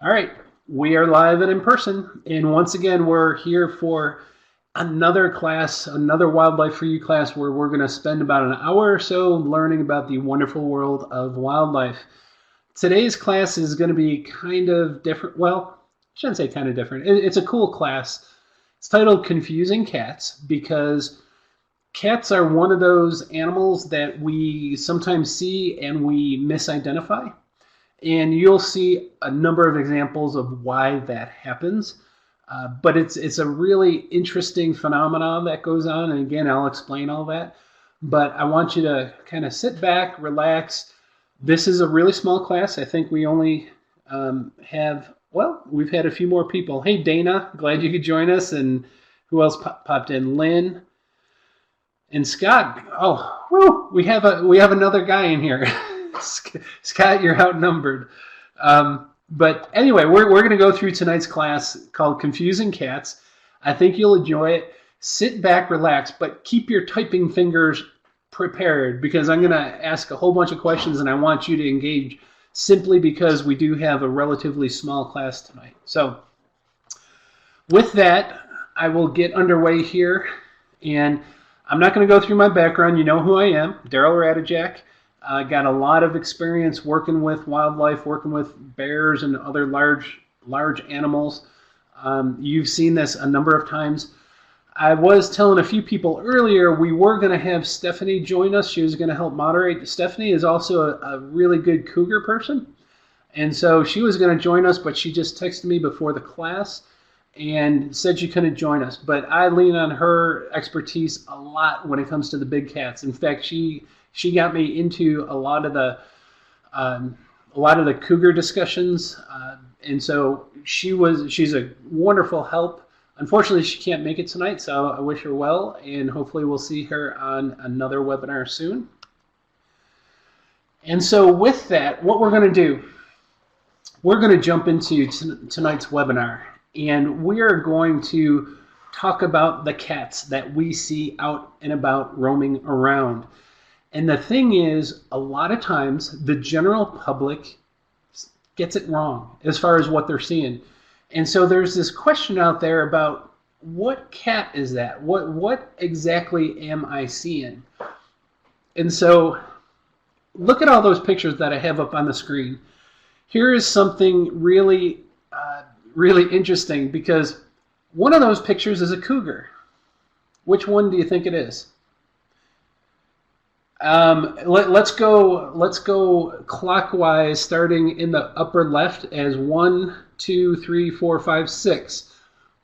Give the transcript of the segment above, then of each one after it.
All right, we are live and in person, and once again, we're here for another class, another Wildlife for You class, where we're going to spend about an hour or so learning about the wonderful world of wildlife. Today's class is going to be kind of different. Well, I shouldn't say kind of different. It's a cool class. It's titled Confusing Cats because cats are one of those animals that we sometimes see and we misidentify. And you'll see a number of examples of why that happens. But it's a really interesting phenomenon that goes on. And again, I'll explain all that. But I want you to kind of sit back, relax. This is a really small class. I think we only we've had a few more people. Hey, Dana, glad you could join us. And who else popped in? Lynn and Scott. Oh, woo, we have another guy in here. Scott, you're outnumbered. But anyway, we're going to go through tonight's class called Confusing Cats. I think you'll enjoy it. Sit back, relax, but keep your typing fingers prepared because I'm going to ask a whole bunch of questions and I want you to engage simply because we do have a relatively small class tonight. So with that, I will get underway here. And I'm not going to go through my background. You know who I am, Daryl Radijak. I got a lot of experience working with wildlife, working with bears and other large animals. You've seen this a number of times. I was telling a few people earlier we were going to have Stephanie join us. She was going to help moderate. Stephanie is also a really good cougar person. And so she was going to join us, but she just texted me before the class and said she couldn't join us. But I lean on her expertise a lot when it comes to the big cats. In fact, she got me into a lot of the cougar discussions, and so she's a wonderful help. Unfortunately, she can't make it tonight, so I wish her well, and hopefully we'll see her on another webinar soon. And so with that, what we're going to do, we're going to jump into tonight's webinar, and we are going to talk about the cats that we see out and about roaming around. And the thing is, a lot of times the general public gets it wrong as far as what they're seeing. And so there's this question out there about what cat is that? What exactly am I seeing? And so look at all those pictures that I have up on the screen. Here is something really, really interesting because one of those pictures is a cougar. Which one do you think it is? Let's go clockwise, starting in the upper left as 1, 2, 3, 4, 5, 6.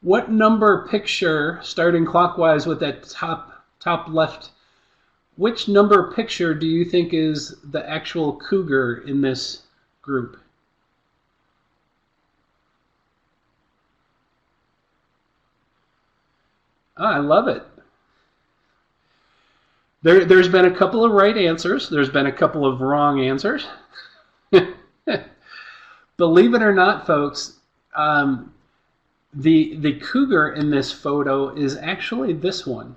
What number picture, starting clockwise with that top left, which number picture do you think is the actual cougar in this group? I love it. There's been a couple of right answers. There's been a couple of wrong answers. Believe it or not, folks, the cougar in this photo is actually this one.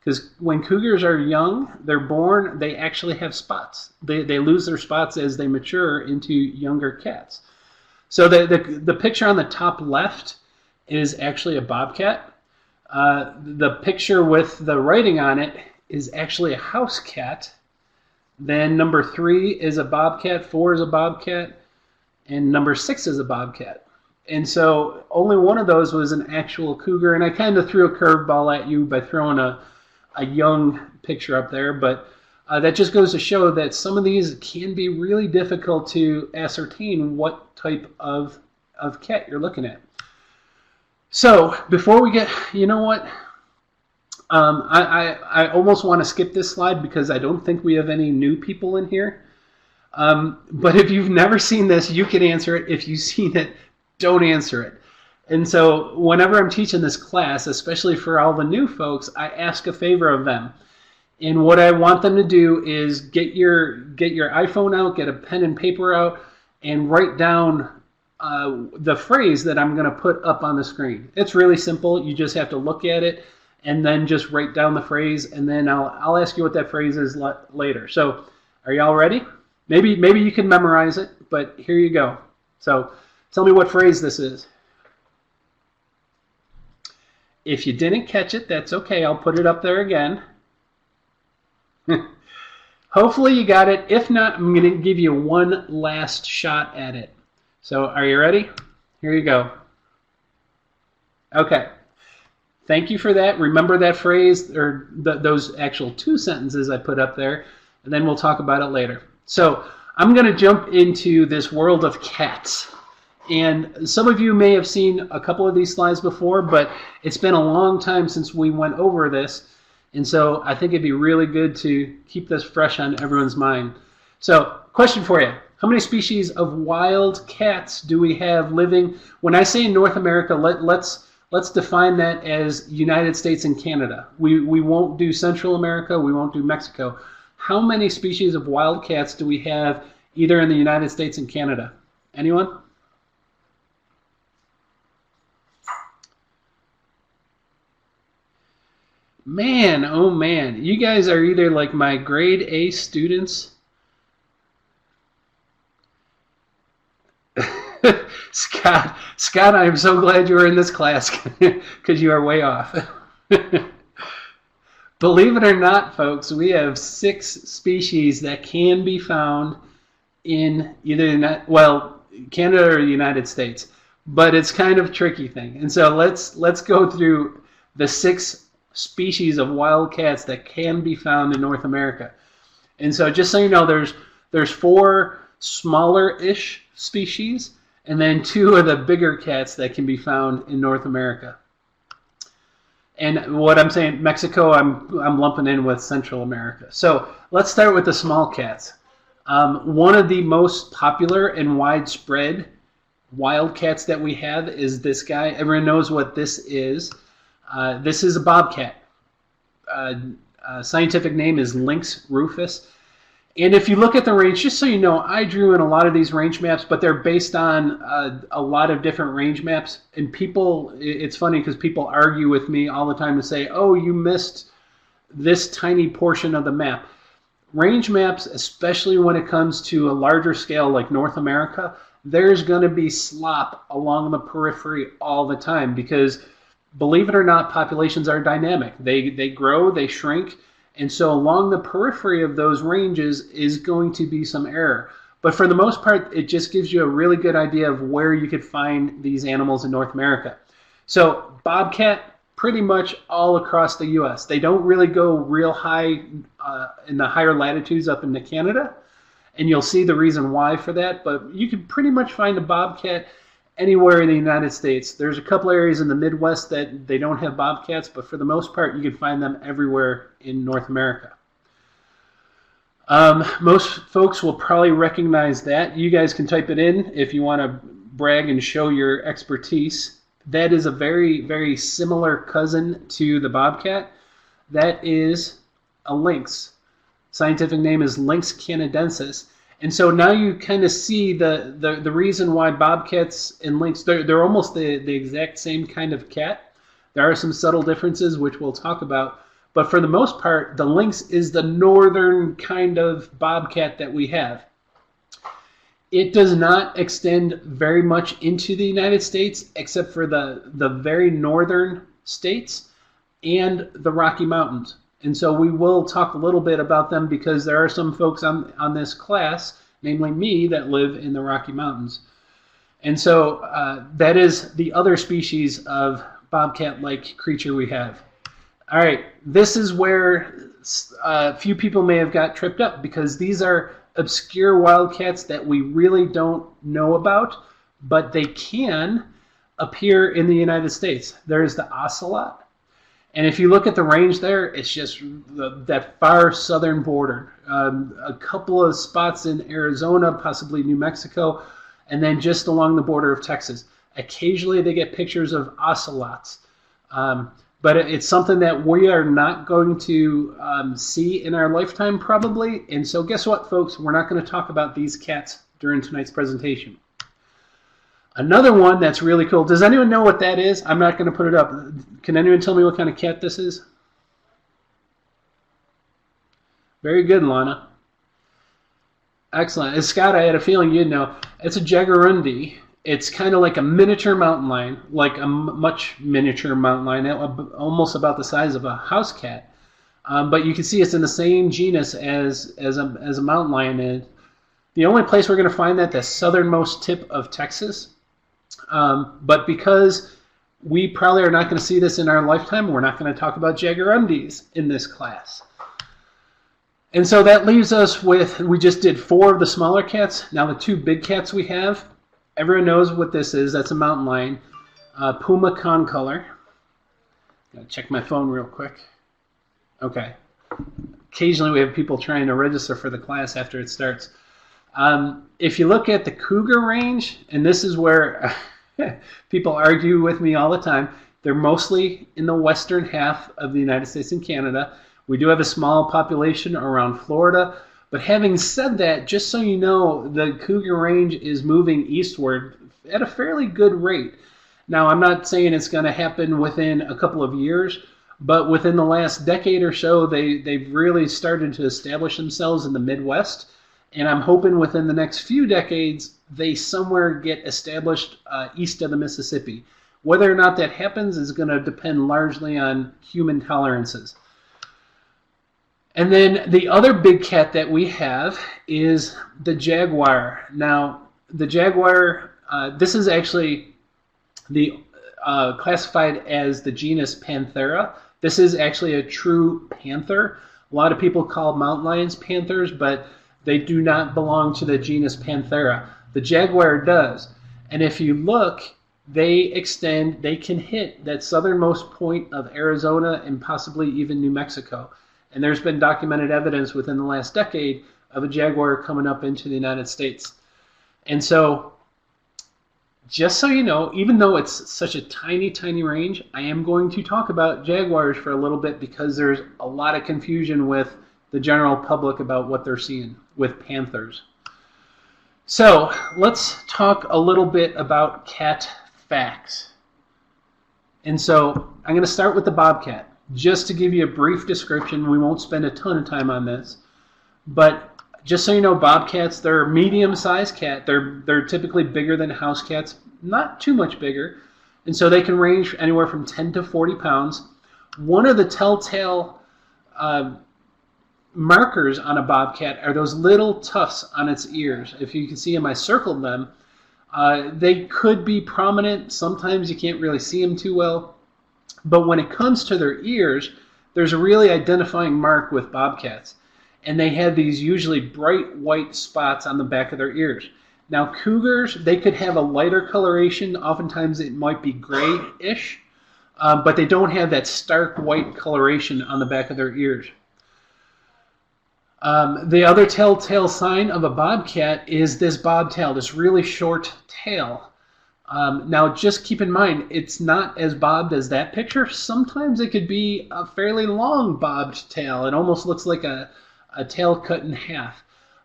Because when cougars are young, they're born, they actually have spots. They lose their spots as they mature into younger cats. So the picture on the top left is actually a bobcat. The picture with the writing on it is actually a house cat. Then number 3 is a bobcat, 4 is a bobcat, and number 6 is a bobcat. And so only one of those was an actual cougar, and I kind of threw a curveball at you by throwing a young picture up there, but that just goes to show that some of these can be really difficult to ascertain what type of cat you're looking at. So before we get, you know what? I almost want to skip this slide because I don't think we have any new people in here. But if you've never seen this, you can answer it. If you've seen it, don't answer it. And so whenever I'm teaching this class, especially for all the new folks, I ask a favor of them. And what I want them to do is get your iPhone out, get a pen and paper out, and write down the phrase that I'm going to put up on the screen. It's really simple. You just have to look at it and then just write down the phrase, and then I'll ask you what that phrase is later. So are y'all ready? Maybe you can memorize it, but here you go. So Tell me what phrase this is. If you didn't catch it, that's okay. I'll put it up there again. Hopefully you got it. If not, I'm going to give you one last shot at it. So are you ready? Here you go. Okay. Thank you for that. Remember that phrase, or those actual 2 sentences I put up there, and then we'll talk about it later. So I'm going to jump into this world of cats. And some of you may have seen a couple of these slides before, but it's been a long time since we went over this. And so I think it'd be really good to keep this fresh on everyone's mind. So, question for you. How many species of wild cats do we have living? When I say North America, let's define that as United States and Canada. We won't do Central America. We won't do Mexico. How many species of wild cats do we have either in the United States and Canada? Anyone? Man, oh man, you guys are either like my grade A students. Scott, I am so glad you were in this class because you are way off. Believe it or not, folks, we have 6 species that can be found in either Canada or the United States, but it's kind of a tricky thing. And so let's go through the 6 species of wild cats that can be found in North America. And so just so you know, there's 4 smaller-ish species and then 2 of the bigger cats that can be found in North America. And what I'm saying, Mexico, I'm lumping in with Central America. So let's start with the small cats. One of the most popular and widespread wild cats that we have is this guy. Everyone knows what this is. This is a bobcat. Scientific name is Lynx rufus. And if you look at the range, just so you know, I drew in a lot of these range maps, but they're based on a lot of different range maps. And people, it's funny because people argue with me all the time to say, oh, you missed this tiny portion of the map. Range maps, especially when it comes to a larger scale like North America, there's going to be slop along the periphery all the time because, believe it or not, populations are dynamic. They grow, they shrink, and so along the periphery of those ranges is going to be some error. But for the most part, it just gives you a really good idea of where you could find these animals in North America. So bobcat, pretty much all across the U.S. They don't really go real high in the higher latitudes up into Canada, and you'll see the reason why for that. But you can pretty much find a bobcat anywhere in the United States. There's a couple areas in the Midwest that they don't have bobcats, but for the most part, you can find them everywhere in North America. Most folks will probably recognize that. You guys can type it in if you want to brag and show your expertise. That is a very, very similar cousin to the bobcat. That is a lynx. Scientific name is Lynx canadensis. And so now you kind of see the reason why bobcats and lynx, they're almost the exact same kind of cat. There are some subtle differences, which we'll talk about. But for the most part, the lynx is the northern kind of bobcat that we have. It does not extend very much into the United States, except for the very northern states and the Rocky Mountains. And so we will talk a little bit about them because there are some folks on this class, namely me, that live in the Rocky Mountains. And so that is the other species of bobcat-like creature we have. All right, this is where a few people may have got tripped up because these are obscure wildcats that we really don't know about, but they can appear in the United States. There's the ocelot. And if you look at the range there, it's just that far southern border. A couple of spots in Arizona, possibly New Mexico, and then just along the border of Texas. Occasionally they get pictures of ocelots. But it's something that we are not going to see in our lifetime probably. And so guess what, folks? We're not going to talk about these cats during tonight's presentation. Another one that's really cool. Does anyone know what that is? I'm not going to put it up. Can anyone tell me what kind of cat this is? Very good, Lana. Excellent. Scott, I had a feeling you'd know. It's a jaguarundi. It's kind of like a miniature mountain lion, like a much miniature mountain lion, almost about the size of a house cat. But you can see it's in the same genus as a mountain lion is. The only place we're going to find that, the southernmost tip of Texas. But because we probably are not going to see this in our lifetime, we're not going to talk about jaguarundis in this class. And so that leaves us with, we just did 4 of the smaller cats. Now the 2 big cats we have, everyone knows what this is. That's a mountain lion, Puma concolor. Gotta check my phone real quick. Okay. Occasionally we have people trying to register for the class after it starts. If you look at the cougar range, and this is where people argue with me all the time, they're mostly in the western half of the United States and Canada. We do have a small population around Florida. But having said that, just so you know, the cougar range is moving eastward at a fairly good rate. Now, I'm not saying it's going to happen within a couple of years, but within the last decade or so, they've really started to establish themselves in the Midwest. And I'm hoping within the next few decades, they somewhere get established east of the Mississippi. Whether or not that happens is going to depend largely on human tolerances. And then the other big cat that we have is the jaguar. Now, the jaguar, this is actually classified as the genus Panthera. This is actually a true panther. A lot of people call mountain lions panthers, but they do not belong to the genus Panthera. The jaguar does. And if you look, they can hit that southernmost point of Arizona and possibly even New Mexico. And there's been documented evidence within the last decade of a jaguar coming up into the United States. And so, just so you know, even though it's such a tiny, tiny range, I am going to talk about jaguars for a little bit because there's a lot of confusion with the general public about what they're seeing with panthers. So, let's talk a little bit about cat facts. And so, I'm going to start with the bobcat. Just to give you a brief description, we won't spend a ton of time on this, but just so you know, bobcats, they're a medium-sized cat. They're typically bigger than house cats, not too much bigger, and so they can range anywhere from 10 to 40 pounds. One of the telltale markers on a bobcat are those little tufts on its ears. If you can see them, I circled them. They could be prominent. Sometimes you can't really see them too well. But when it comes to their ears, there's a really identifying mark with bobcats. And they have these usually bright white spots on the back of their ears. Now, cougars, they could have a lighter coloration. Oftentimes it might be grayish, but they don't have that stark white coloration on the back of their ears. The other telltale sign of a bobcat is this bobtail, this really short tail. Now, just keep in mind, it's not as bobbed as that picture. Sometimes it could be a fairly long bobbed tail. It almost looks like a tail cut in half.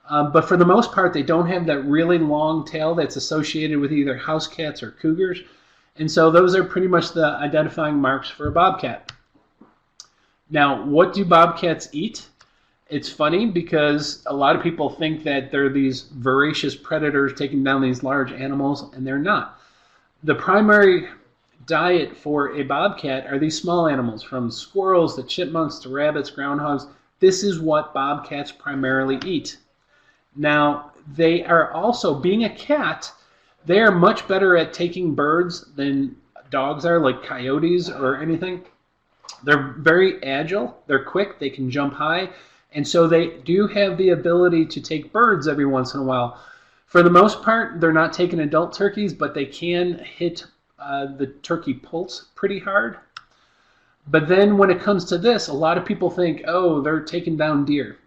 But for the most part, they don't have that really long tail that's associated with either house cats or cougars. And so those are pretty much the identifying marks for a bobcat. Now, what do bobcats eat? It's funny because a lot of people think that they're these voracious predators taking down these large animals, and they're not. The primary diet for a bobcat are these small animals, from squirrels to chipmunks to rabbits, groundhogs. This is what bobcats primarily eat. Now, they are also, being a cat, they are much better at taking birds than dogs are, like coyotes or anything. They're very agile, they're quick, they can jump high, and so they do have the ability to take birds every once in a while. For the most part, they're not taking adult turkeys, but they can hit the turkey poults pretty hard. But then when it comes to this, a lot of people think, oh, they're taking down deer.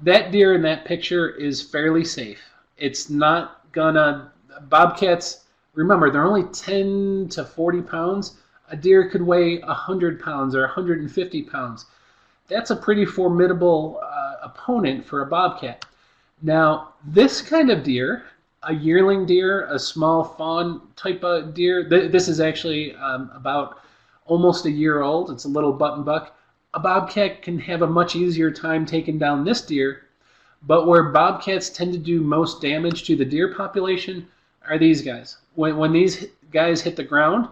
That deer in that picture is fairly safe. It's not gonna, bobcats, remember, they're only 10 to 40 pounds. A deer could weigh 100 pounds or 150 pounds. That's a pretty formidable opponent for a bobcat. Now, this kind of deer, a yearling deer, a small fawn type of deer, this is actually about almost a year old. It's a little button buck. A bobcat can have a much easier time taking down this deer, but where bobcats tend to do most damage to the deer population are these guys. When these guys hit the ground,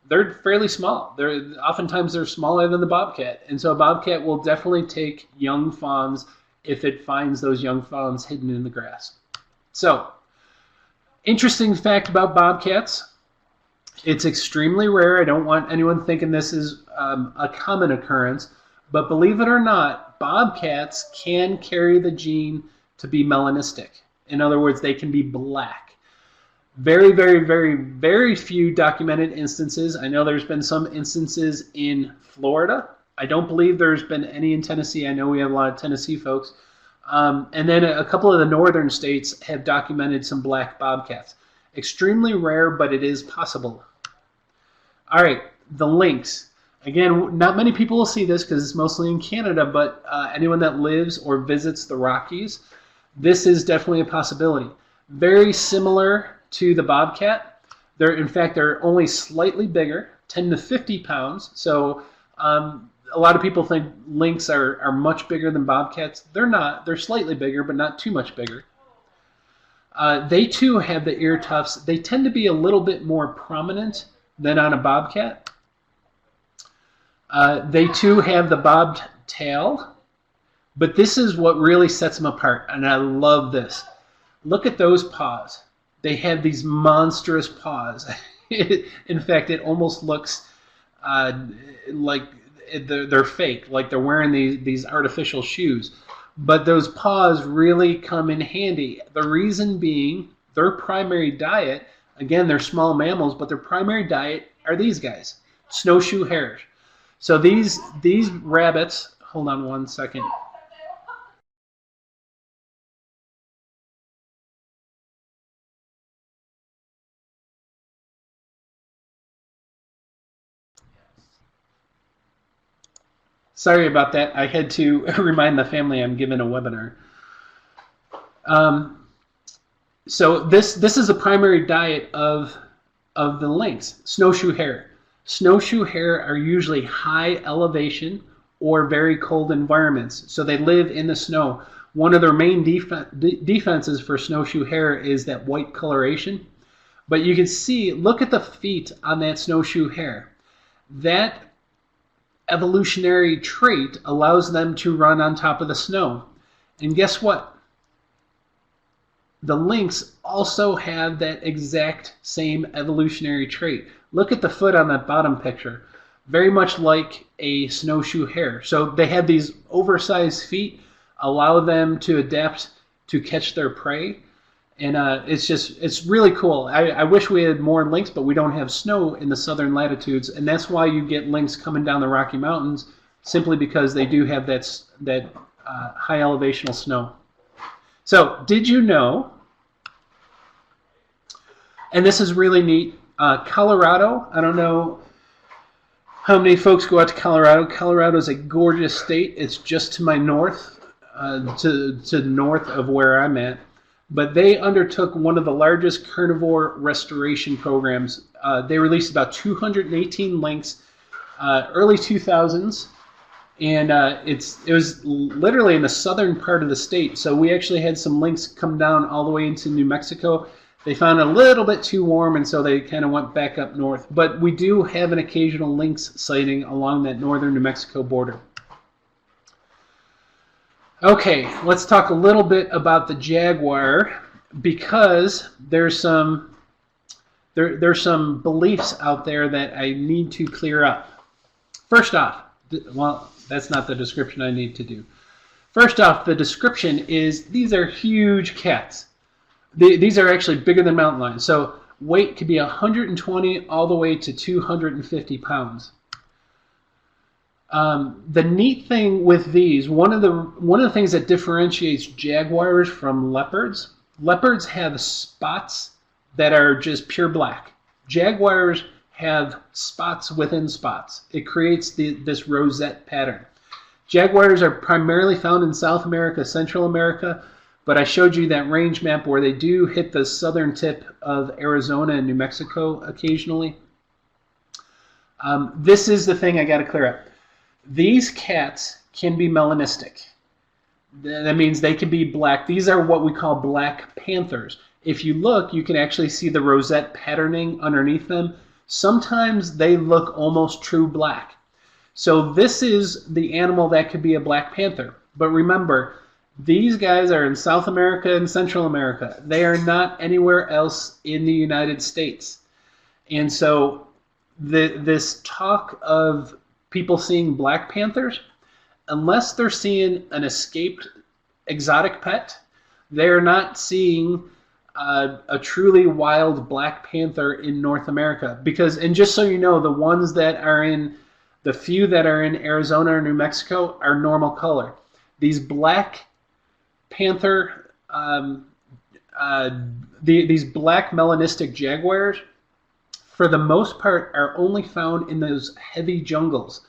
they're fairly small. Oftentimes they're smaller than the bobcat, and so a bobcat will definitely take young fawns if it finds those young fawns hidden in the grass. So, interesting fact about bobcats. It's extremely rare. I don't want anyone thinking this is a common occurrence, but believe it or not, bobcats can carry the gene to be melanistic. In other words, they can be black. Very, very, very, very few documented instances. I know there's been some instances in Florida. I don't believe there's been any in Tennessee. I know we have a lot of Tennessee folks. And then a couple of the northern states have documented some black bobcats. Extremely rare, but it is possible. All right, the lynx. Again, not many people will see this because it's mostly in Canada, but anyone that lives or visits the Rockies, this is definitely a possibility. Very similar to the bobcat. In fact, they're only slightly bigger, 10 to 50 pounds. So a lot of people think lynx are much bigger than bobcats. They're not. They're slightly bigger, but not too much bigger. They too have the ear tufts. They tend to be a little bit more prominent than on a bobcat. They too have the bobbed tail, but this is what really sets them apart, and I love this. Look at those paws. They have these monstrous paws. In fact, it almost looks like they're fake, like they're wearing these artificial shoes. But those paws really come in handy. The reason being, their primary diet, again, they're small mammals, but their primary diet are these guys, snowshoe hares. So these rabbits, hold on one second. Sorry about that. I had to remind the family I'm giving a webinar. So this is a primary diet of the lynx, snowshoe hare. Snowshoe hare are usually high elevation or very cold environments. So they live in the snow. One of their main defenses for snowshoe hare is that white coloration. But you can see, look at the feet on that snowshoe hare. That evolutionary trait allows them to run on top of the snow. And guess what? The lynx also have that exact same evolutionary trait. Look at the foot on that bottom picture. Very much like a snowshoe hare. So they have these oversized feet, allow them to adapt to catch their prey. And it's really cool. I wish we had more lynx, but we don't have snow in the southern latitudes, and that's why you get lynx coming down the Rocky Mountains, simply because they do have that high elevational snow. So, did you know? And this is really neat. Colorado. I don't know how many folks go out to Colorado. Colorado is a gorgeous state. It's just to my north, to the north of where I'm at. But they undertook one of the largest carnivore restoration programs. They released about 218 lynx, early 2000s, and it was literally in the southern part of the state. So we actually had some lynx come down all the way into New Mexico. They found it a little bit too warm, and so they kind of went back up north. But we do have an occasional lynx sighting along that northern New Mexico border. Okay, let's talk a little bit about the jaguar, because there's some beliefs out there that I need to clear up. First off, well, that's not the description I need to do. First off, the description is these are huge cats. These are actually bigger than mountain lions. So weight could be 120 all the way to 250 pounds. The neat thing with these, one of the things that differentiates jaguars from leopards have spots that are just pure black. Jaguars have spots within spots. It creates this rosette pattern. Jaguars are primarily found in South America, Central America, but I showed you that range map where they do hit the southern tip of Arizona and New Mexico occasionally. This is the thing I got to clear up. These cats can be melanistic. That means they can be black. These are what we call black panthers. if you look, you can actually see the rosette patterning underneath them. Sometimes they look almost true black. So this is the animal that could be a black panther. But remember, these guys are in South America and Central America. They are not anywhere else in the United States. And so this talk of people seeing black panthers, unless they're seeing an escaped exotic pet, they're not seeing a truly wild black panther in North America. Because, and just so you know, the ones that are in, the few that are in Arizona or New Mexico are normal color. These black panther, these black melanistic jaguars, for the most part, are only found in those heavy jungles.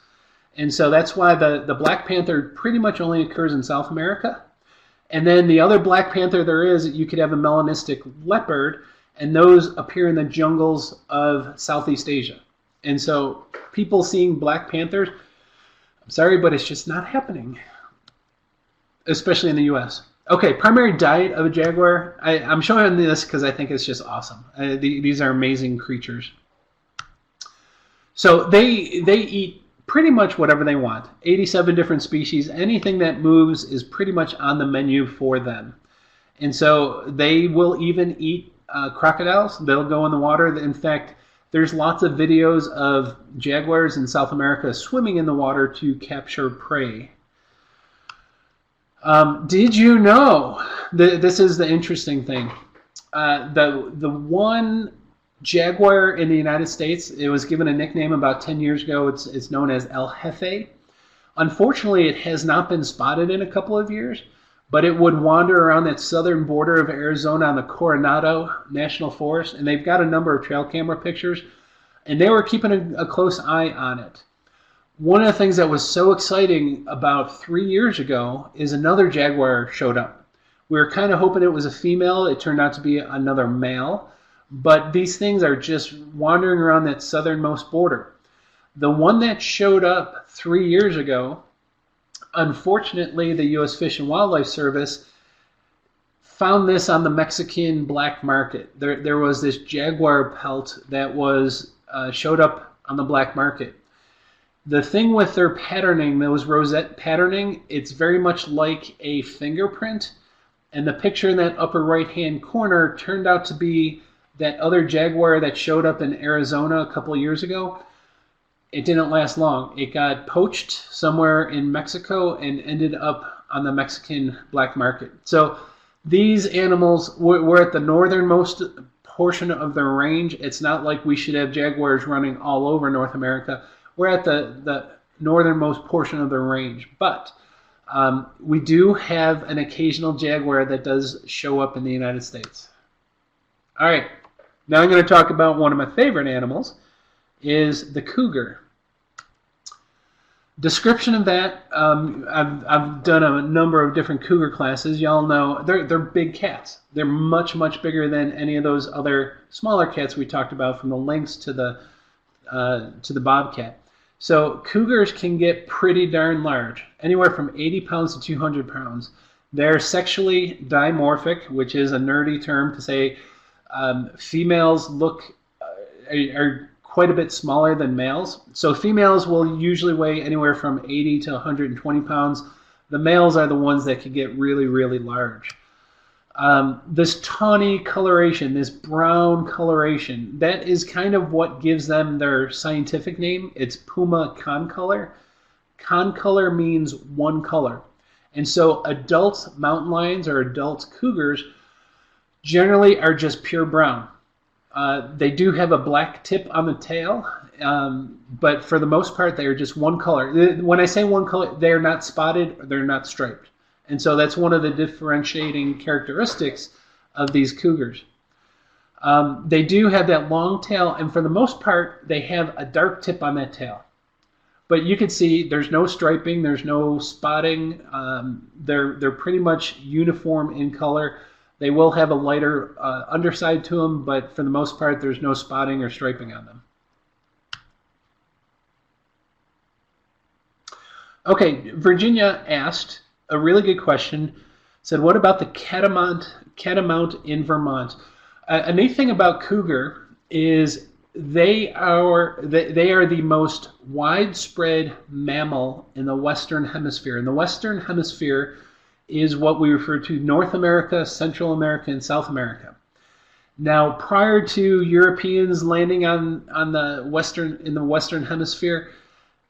And so that's why the black panther pretty much only occurs in South America. And then the other black panther there is, you could have a melanistic leopard, and those appear in the jungles of Southeast Asia. And so people seeing black panthers, I'm sorry, but it's just not happening, especially in the U.S. Okay, primary diet of a jaguar. I'm showing this because I think it's just awesome. These are amazing creatures. So they eat pretty much whatever they want. 87 different species. Anything that moves is pretty much on the menu for them. And so they will even eat crocodiles. They'll go in the water. In fact, there's lots of videos of jaguars in South America swimming in the water to capture prey. Did you know, this is the interesting thing, the one jaguar in the United States, it was given a nickname about 10 years ago. It's known as El Jefe. Unfortunately, it has not been spotted in a couple of years, but it would wander around that southern border of Arizona on the Coronado National Forest, and they've got a number of trail camera pictures, and they were keeping a close eye on it. One of the things that was so exciting about 3 years ago is another jaguar showed up. We were kind of hoping it was a female. It turned out to be another male. But these things are just wandering around that southernmost border. The one that showed up 3 years ago, unfortunately, the U.S. Fish and Wildlife Service found this on the Mexican black market. There was this jaguar pelt that was showed up on the black market. The thing with their patterning, those rosette patterning, it's very much like a fingerprint. And the picture in that upper right-hand corner turned out to be that other jaguar that showed up in Arizona a couple of years ago. It didn't last long. It got poached somewhere in Mexico and ended up on the Mexican black market. So these animals, we're at the northernmost portion of their range. It's not like we should have jaguars running all over North America. We're at the northernmost portion of their range. But we do have an occasional jaguar that does show up in the United States. All right. Now I'm going to talk about one of my favorite animals, is the cougar. Description of that, I've done a number of different cougar classes. Y'all know they're big cats. They're much, much bigger than any of those other smaller cats we talked about, from the lynx to the bobcat. So cougars can get pretty darn large, anywhere from 80 pounds to 200 pounds. They're sexually dimorphic, which is a nerdy term to say females are quite a bit smaller than males. So females will usually weigh anywhere from 80 to 120 pounds. The males are the ones that can get really, really large. This tawny coloration, this brown coloration, that is kind of what gives them their scientific name. It's Puma concolor. Concolor means one color. And so adult mountain lions or adult cougars generally are just pure brown. They do have a black tip on the tail, but for the most part, they are just one color. When I say one color, they are not spotted, they're not striped. And so that's one of the differentiating characteristics of these cougars. They do have that long tail, and for the most part, they have a dark tip on that tail. But you can see there's no striping, there's no spotting. They're pretty much uniform in color. They will have a lighter underside to them, but for the most part, there's no spotting or striping on them. Okay, Virginia asked a really good question. Said, what about the catamount in Vermont? A neat thing about cougar is they are the most widespread mammal in the Western Hemisphere. And the Western Hemisphere is what we refer to North America, Central America, and South America. Now, prior to Europeans landing on the Western Hemisphere,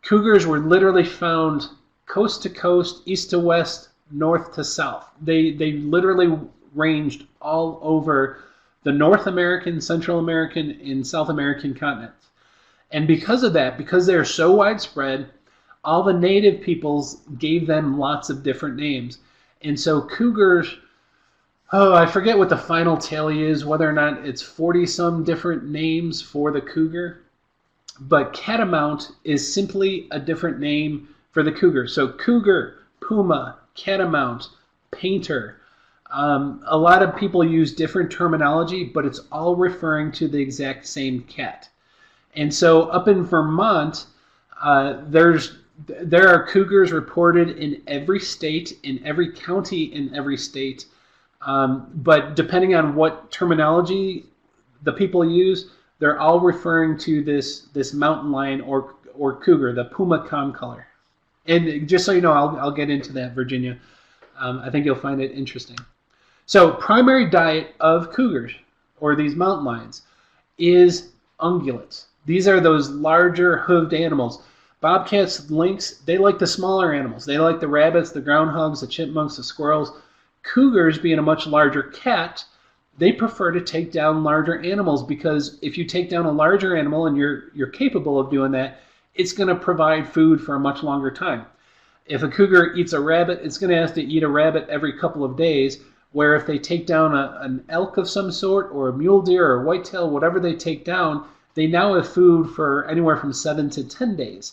cougars were literally found coast to coast, east to west, north to south. They literally ranged all over the North American, Central American, and South American continents. And because of that, because they're so widespread, all the native peoples gave them lots of different names. And so cougars, I forget what the final tally is, whether or not it's 40-some different names for the cougar. But catamount is simply a different name for the cougar. So cougar, puma, catamount, painter. A lot of people use different terminology, but it's all referring to the exact same cat. And so up in Vermont, there are cougars reported in every state, in every county, in every state. But depending on what terminology the people use, they're all referring to this mountain lion or cougar, the puma concolor. And just so you know, I'll get into that, Virginia. I think you'll find it interesting. So primary diet of cougars, or these mountain lions, is ungulates. These are those larger hooved animals. Bobcats, lynx, they like the smaller animals. They like the rabbits, the groundhogs, the chipmunks, the squirrels. Cougars, being a much larger cat, they prefer to take down larger animals, because if you take down a larger animal and you're capable of doing that, it's going to provide food for a much longer time. If a cougar eats a rabbit, it's going to have to eat a rabbit every couple of days, where if they take down an elk of some sort, or a mule deer or a whitetail, whatever they take down, they now have food for anywhere from 7 to 10 days.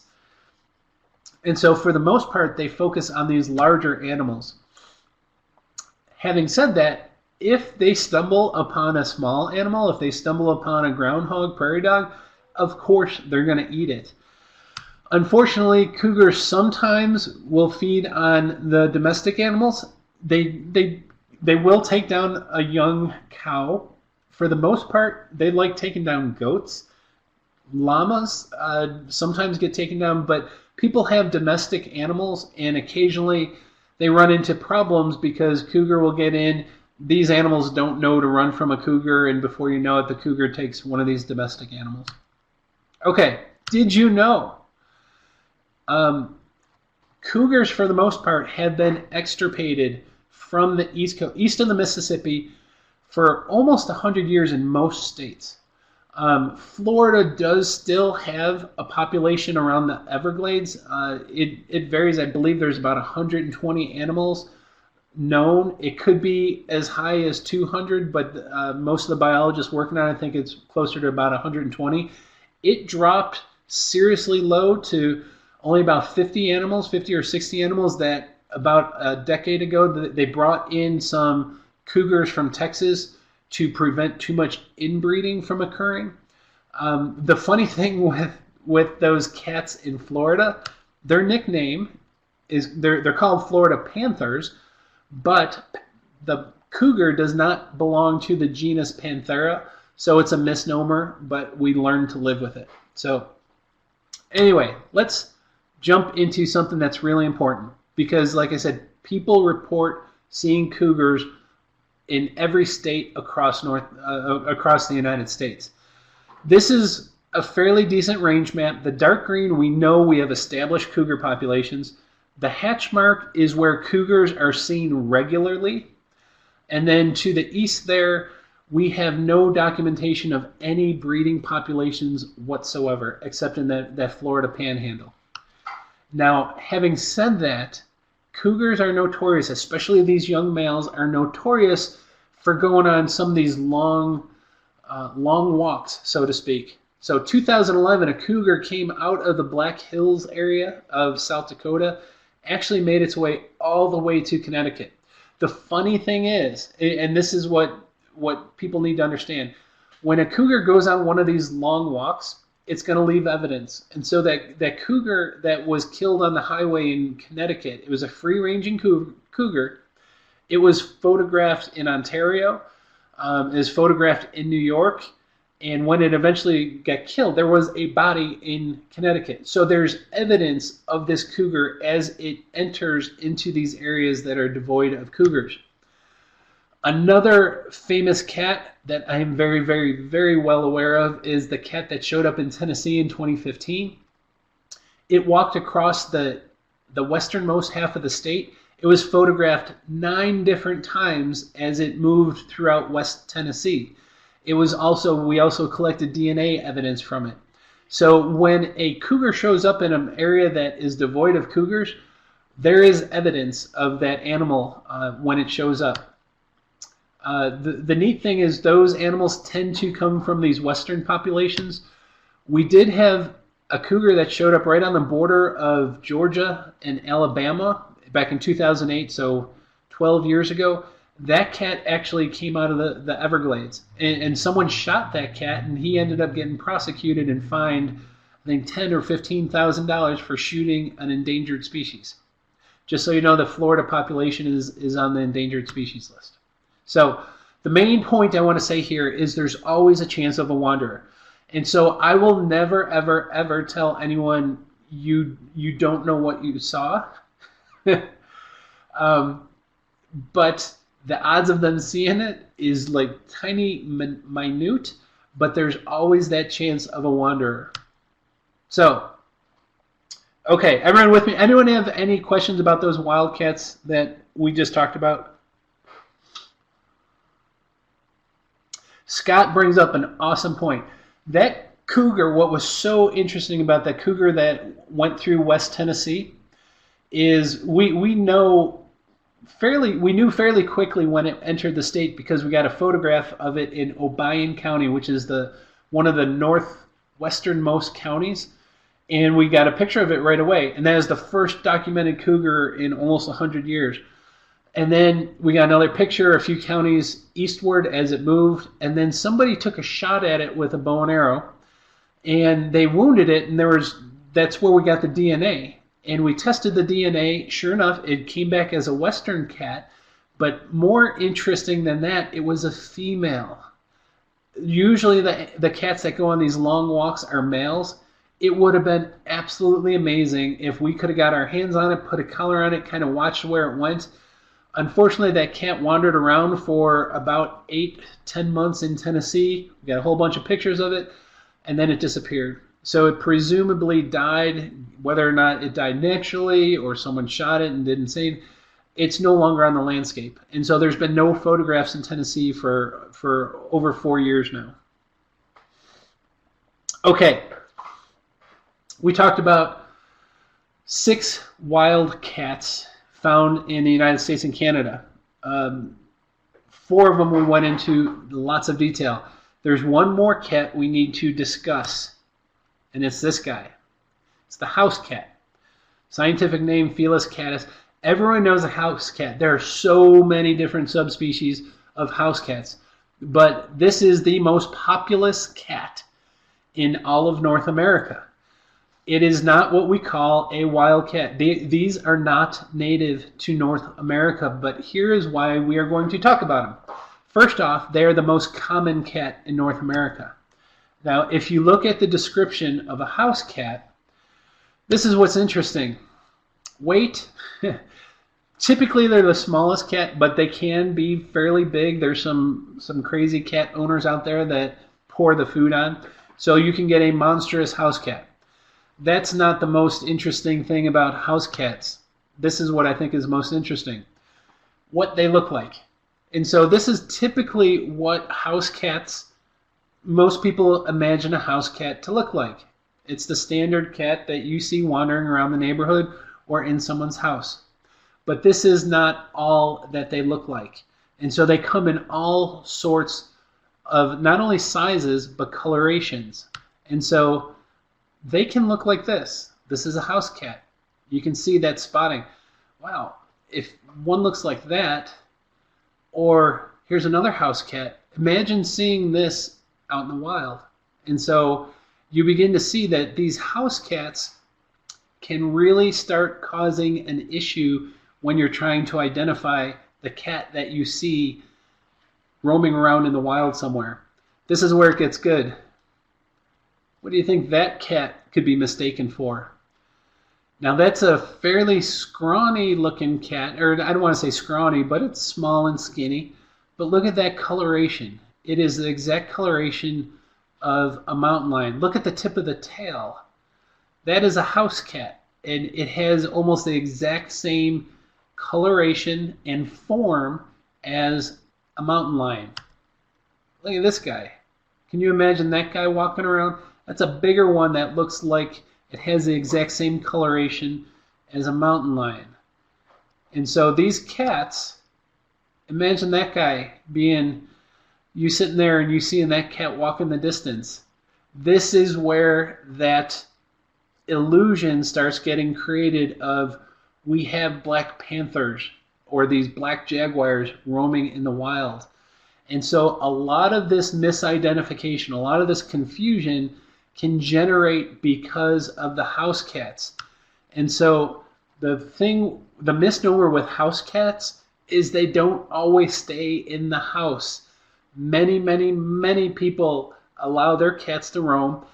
And so for the most part, they focus on these larger animals. Having said that, if they stumble upon a small animal, if they stumble upon a groundhog, prairie dog, of course they're going to eat it. Unfortunately, cougars sometimes will feed on the domestic animals. They will take down a young cow. For the most part, they like taking down goats. Llamas sometimes get taken down, but people have domestic animals, and occasionally they run into problems because cougar will get in. These animals don't know to run from a cougar, and before you know it, the cougar takes one of these domestic animals. Okay, did you know? Cougars, for the most part, have been extirpated from the east coast, east of the Mississippi, for almost 100 years in most states. Florida does still have a population around the Everglades. It varies. I believe there's about 120 animals known. It could be as high as 200, but most of the biologists working on it think it's closer to about 120. It dropped seriously low to only about 50 or 60 animals. That about a decade ago, they brought in some cougars from Texas to prevent too much inbreeding from occurring. The funny thing with those cats in Florida, their nickname is they're called Florida Panthers, but the cougar does not belong to the genus Panthera, so it's a misnomer, but we learn to live with it. So anyway, let's jump into something that's really important, because like I said, people report seeing cougars in every state across the United States. This is a fairly decent range map. The dark green, we know we have established cougar populations. The hatch mark is where cougars are seen regularly. And then to the east there, we have no documentation of any breeding populations whatsoever, except in that Florida panhandle. Now, having said that, cougars are notorious, especially these young males, are notorious for going on some of these long walks, so to speak. So 2011, a cougar came out of the Black Hills area of South Dakota, actually made its way all the way to Connecticut. The funny thing is, and this is what people need to understand, when a cougar goes on one of these long walks, it's going to leave evidence. And so that cougar that was killed on the highway in Connecticut, it was a free-ranging cougar. It was photographed in Ontario, is photographed in New York, and when it eventually got killed, there was a body in Connecticut. So there's evidence of this cougar as it enters into these areas that are devoid of cougars. Another famous cat that I am very, very, very well aware of is the cat that showed up in Tennessee in 2015. It walked across the westernmost half of the state. It was photographed 9 different times as it moved throughout West Tennessee. We also collected DNA evidence from it. So when a cougar shows up in an area that is devoid of cougars, there is evidence of that animal when it shows up. The neat thing is those animals tend to come from these western populations. We did have a cougar that showed up right on the border of Georgia and Alabama back in 2008, so 12 years ago. That cat actually came out of the Everglades, and someone shot that cat, and he ended up getting prosecuted and fined, I think, $10,000 or $15,000 for shooting an endangered species. Just so you know, the Florida population is on the endangered species list. So the main point I want to say here is there's always a chance of a wanderer. And so I will never, ever, ever tell anyone you don't know what you saw. But the odds of them seeing it is like tiny, minute, but there's always that chance of a wanderer. So, okay, everyone with me? Anyone have any questions about those wildcats that we just talked about? Scott brings up an awesome point. That cougar, what was so interesting about that cougar that went through West Tennessee is we knew fairly quickly when it entered the state because we got a photograph of it in Obion County, which is one of the northwesternmost counties, and we got a picture of it right away. And that is the first documented cougar in almost 100 years. And then we got another picture a few counties eastward as it moved, and then somebody took a shot at it with a bow and arrow, and they wounded it, and that's where we got the DNA. And we tested the DNA. Sure enough, it came back as a western cat, but more interesting than that, it was a female. Usually the cats that go on these long walks are males. It would have been absolutely amazing if we could have got our hands on it, put a collar on it, kind of watched where it went. Unfortunately, that cat wandered around for about 8-10 months in Tennessee. We got a whole bunch of pictures of it, and then it disappeared. So it presumably died, whether or not it died naturally or someone shot it and didn't save it. It's no longer on the landscape. And so there's been no photographs in Tennessee for over 4 years now. Okay. We talked about 6 wild cats found in the United States and Canada. 4 of them we went into lots of detail. There's one more cat we need to discuss, and it's this guy. It's the house cat. Scientific name, Felis catus. Everyone knows a house cat. There are so many different subspecies of house cats, but this is the most populous cat in all of North America. It is not what we call a wild cat. These are not native to North America, but here is why we are going to talk about them. First off, they are the most common cat in North America. Now, if you look at the description of a house cat, this is what's interesting. Weight, typically they're the smallest cat, but they can be fairly big. There's some crazy cat owners out there that pour the food on. So you can get a monstrous house cat. That's not the most interesting thing about house cats. This is what I think is most interesting. What they look like. And so this is typically what house cats, most people imagine a house cat to look like. It's the standard cat that you see wandering around the neighborhood or in someone's house. But this is not all that they look like. And so they come in all sorts of not only sizes, but colorations. And so they can look like this. This is a house cat. You can see that spotting. Wow, if one looks like that, or here's another house cat, imagine seeing this out in the wild. And so you begin to see that these house cats can really start causing an issue when you're trying to identify the cat that you see roaming around in the wild somewhere. This is where it gets good. What do you think that cat could be mistaken for? Now that's a fairly scrawny looking cat, or I don't want to say scrawny, but it's small and skinny. But look at that coloration. It is the exact coloration of a mountain lion. Look at the tip of the tail. That is a house cat, and it has almost the exact same coloration and form as a mountain lion. Look at this guy. Can you imagine that guy walking around? That's a bigger one that looks like it has the exact same coloration as a mountain lion. And so these cats, imagine that guy being, you sitting there and you seeing that cat walk in the distance. This is where that illusion starts getting created of we have black panthers or these black jaguars roaming in the wild. And so a lot of this misidentification, a lot of this confusion can generate because of the house cats. And so the misnomer with house cats is they don't always stay in the house. Many people allow their cats to roam.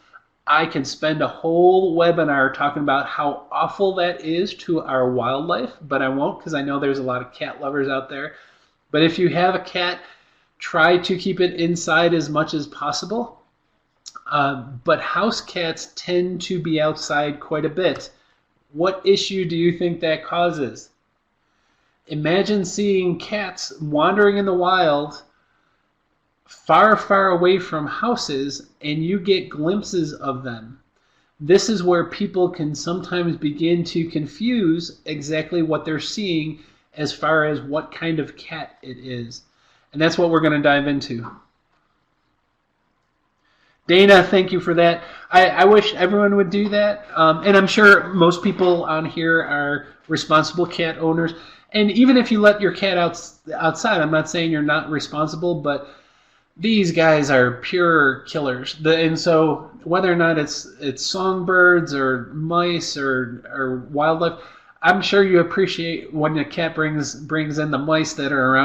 I can spend a whole webinar talking about how awful that is to our wildlife, but I won't because I know there's a lot of cat lovers out there. But if you have a cat, try to keep it inside as much as possible. But house cats tend to be outside quite a bit. What issue do you think that causes? Imagine seeing cats wandering in the wild far away from houses, and you get glimpses of them. This is where people can sometimes begin to confuse exactly what they're seeing as far as what kind of cat it is. And that's what we're going to dive into. Dana, thank you for that. I wish everyone would do that. And I'm sure most people on here are responsible cat owners. And even if you let your cat outside, I'm not saying you're not responsible, but these guys are pure killers. And so whether or not it's songbirds or mice or wildlife, I'm sure you appreciate when a cat brings in the mice that are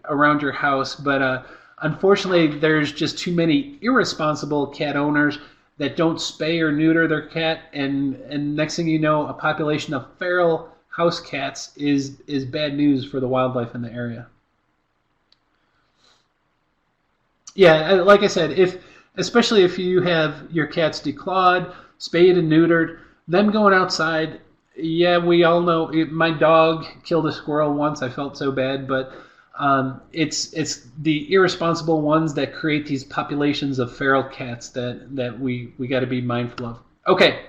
around your house. But unfortunately, there's just too many irresponsible cat owners that don't spay or neuter their cat, and next thing you know, a population of feral house cats is bad news for the wildlife in the area. Yeah, like I said, especially if you have your cats declawed, spayed and neutered, them going outside, yeah, we all know, my dog killed a squirrel once, I felt so bad, but it's the irresponsible ones that create these populations of feral cats that we got to be mindful of. Okay,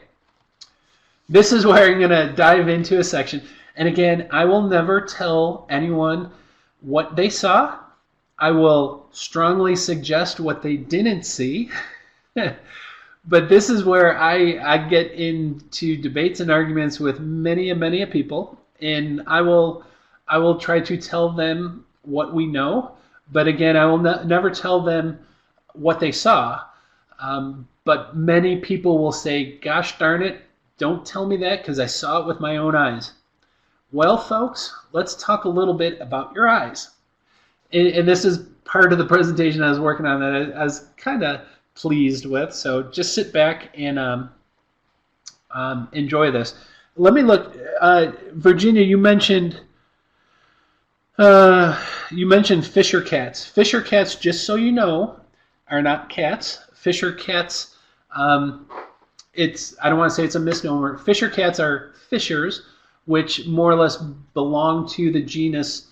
this is where I'm going to dive into a section. And again, I will never tell anyone what they saw. I will strongly suggest what they didn't see. But this is where I get into debates and arguments with many people, and I will try to tell them what we know. But again, I will never tell them what they saw. But many people will say, gosh darn it, don't tell me that because I saw it with my own eyes. Well, folks, let's talk a little bit about your eyes. And this is part of the presentation I was working on that I was kind of pleased with. So just sit back and enjoy this. Let me look. Virginia, you mentioned Fisher cats. Fisher cats, just so you know, are not cats. Fisher cats, I don't want to say it's a misnomer. Fisher cats are fishers, which more or less belong to the genus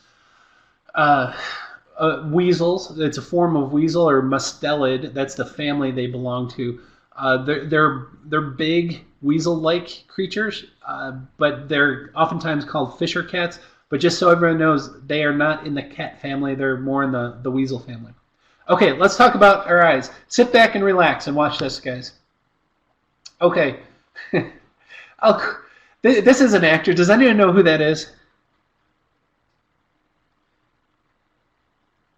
weasels. It's a form of weasel, or mustelid. That's the family they belong to. They're big weasel-like creatures, but they're oftentimes called fisher cats. But just so everyone knows, they are not in the cat family. They're more in the weasel family. Okay, let's talk about our eyes. Sit back and relax and watch this, guys. Okay. This is an actor. Does anyone know who that is?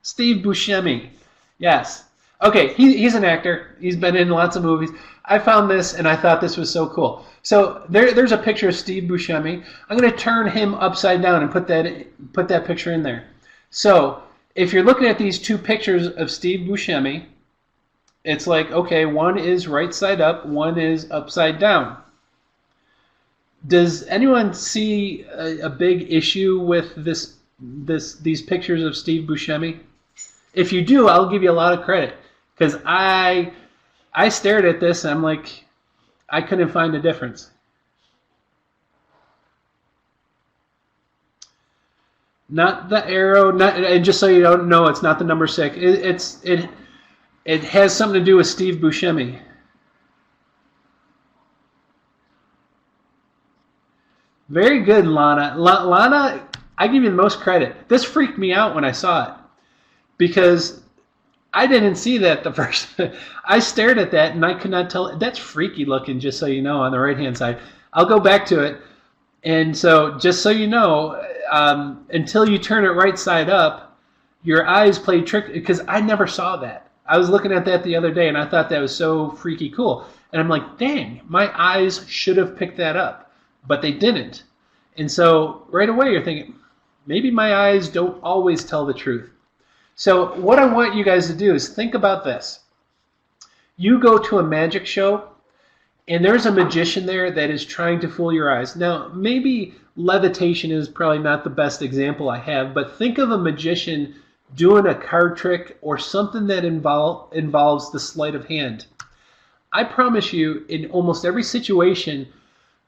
Steve Buscemi. Yes. Okay, he's an actor. He's been in lots of movies. I found this and I thought this was so cool. So there's a picture of Steve Buscemi. I'm going to turn him upside down and put that picture in there. So if you're looking at these two pictures of Steve Buscemi, it's like, okay, one is right side up, one is upside down. Does anyone see a big issue with these pictures of Steve Buscemi? If you do, I'll give you a lot of credit, because I stared at this and I'm like, I couldn't find a difference. Not the arrow, and just so you don't know, it's not the number 6. It has something to do with Steve Buscemi. Very good, Lana. Lana, I give you the most credit. This freaked me out when I saw it, because I didn't see that the first. I stared at that and I could not tell. That's freaky looking, just so you know, on the right-hand side. I'll go back to it. And so, just so you know, until you turn it right side up, your eyes play trick, because I never saw that. I was looking at that the other day and I thought that was so freaky cool. And I'm like, dang, my eyes should have picked that up, but they didn't. And so right away you're thinking, maybe my eyes don't always tell the truth. So what I want you guys to do is think about this. You go to a magic show and there's a magician there that is trying to fool your eyes. Now, maybe levitation is probably not the best example I have, but think of a magician doing a card trick or something that involves the sleight of hand. I promise you, in almost every situation,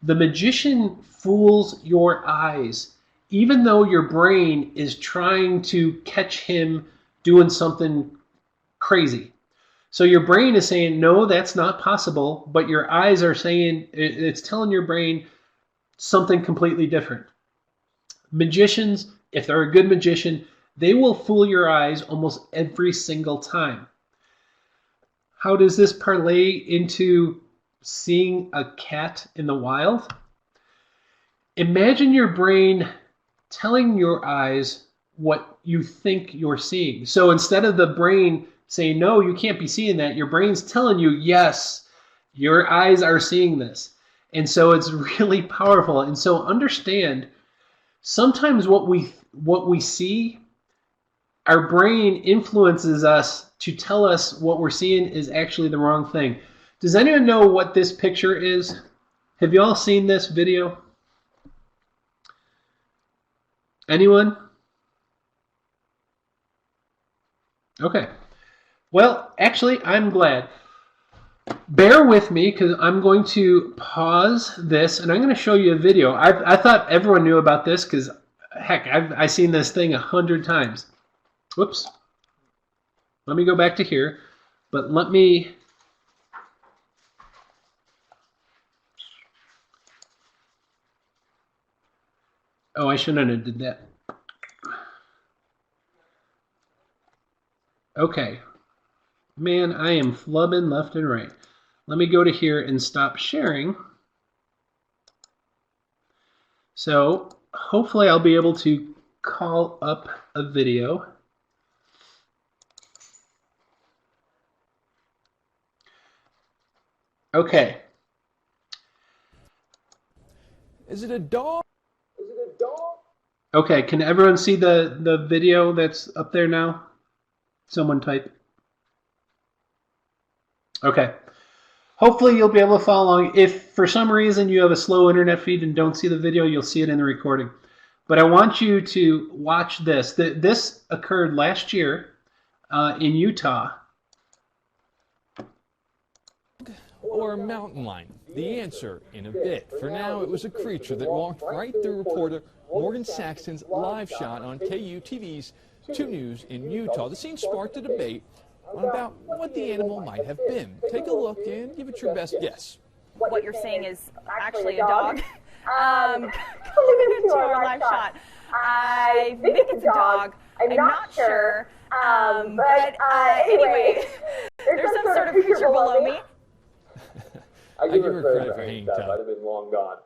the magician fools your eyes, even though your brain is trying to catch him doing something crazy. So your brain is saying, no, that's not possible, but your eyes are saying, it's telling your brain something completely different. Magicians, if they're a good magician, they will fool your eyes almost every single time. How does this parlay into seeing a cat in the wild? Imagine your brain telling your eyes what you think you're seeing. So instead of the brain saying, no, you can't be seeing that, your brain's telling you, yes, your eyes are seeing this. And so it's really powerful. And so understand, sometimes what we see, our brain influences us to tell us what we're seeing is actually the wrong thing. Does anyone know what this picture is? Have you all seen this video? Anyone? Okay. Well, actually, I'm glad. Bear with me, because I'm going to pause this and I'm going to show you a video. I thought everyone knew about this, because heck, I've seen this thing 100 times. Whoops. Let me go back to here, but let me... Oh, I shouldn't have did that. Okay. Man, I am flubbing left and right. Let me go to here and stop sharing. So hopefully I'll be able to call up a video. Okay. Is it a dog? Is it a dog? Okay, can everyone see the video that's up there now? Someone type. Okay. Hopefully you'll be able to follow along. If for some reason you have a slow internet feed and don't see the video, you'll see it in the recording. But I want you to watch this. This occurred last year in Utah. Or a mountain lion? The answer in a bit. For now, it was a creature that walked right through reporter Morgan Saxton's live shot on KUTV's 2 News in Utah. The scene sparked a debate about what the animal might have been. Take a look and give it your best guess. What you're saying is actually a dog. Coming into our live shot. I think it's a dog. I'm not sure. But anyway, there's some sort of creature below me. I give her credit for hanging tough. I'd have been long gone.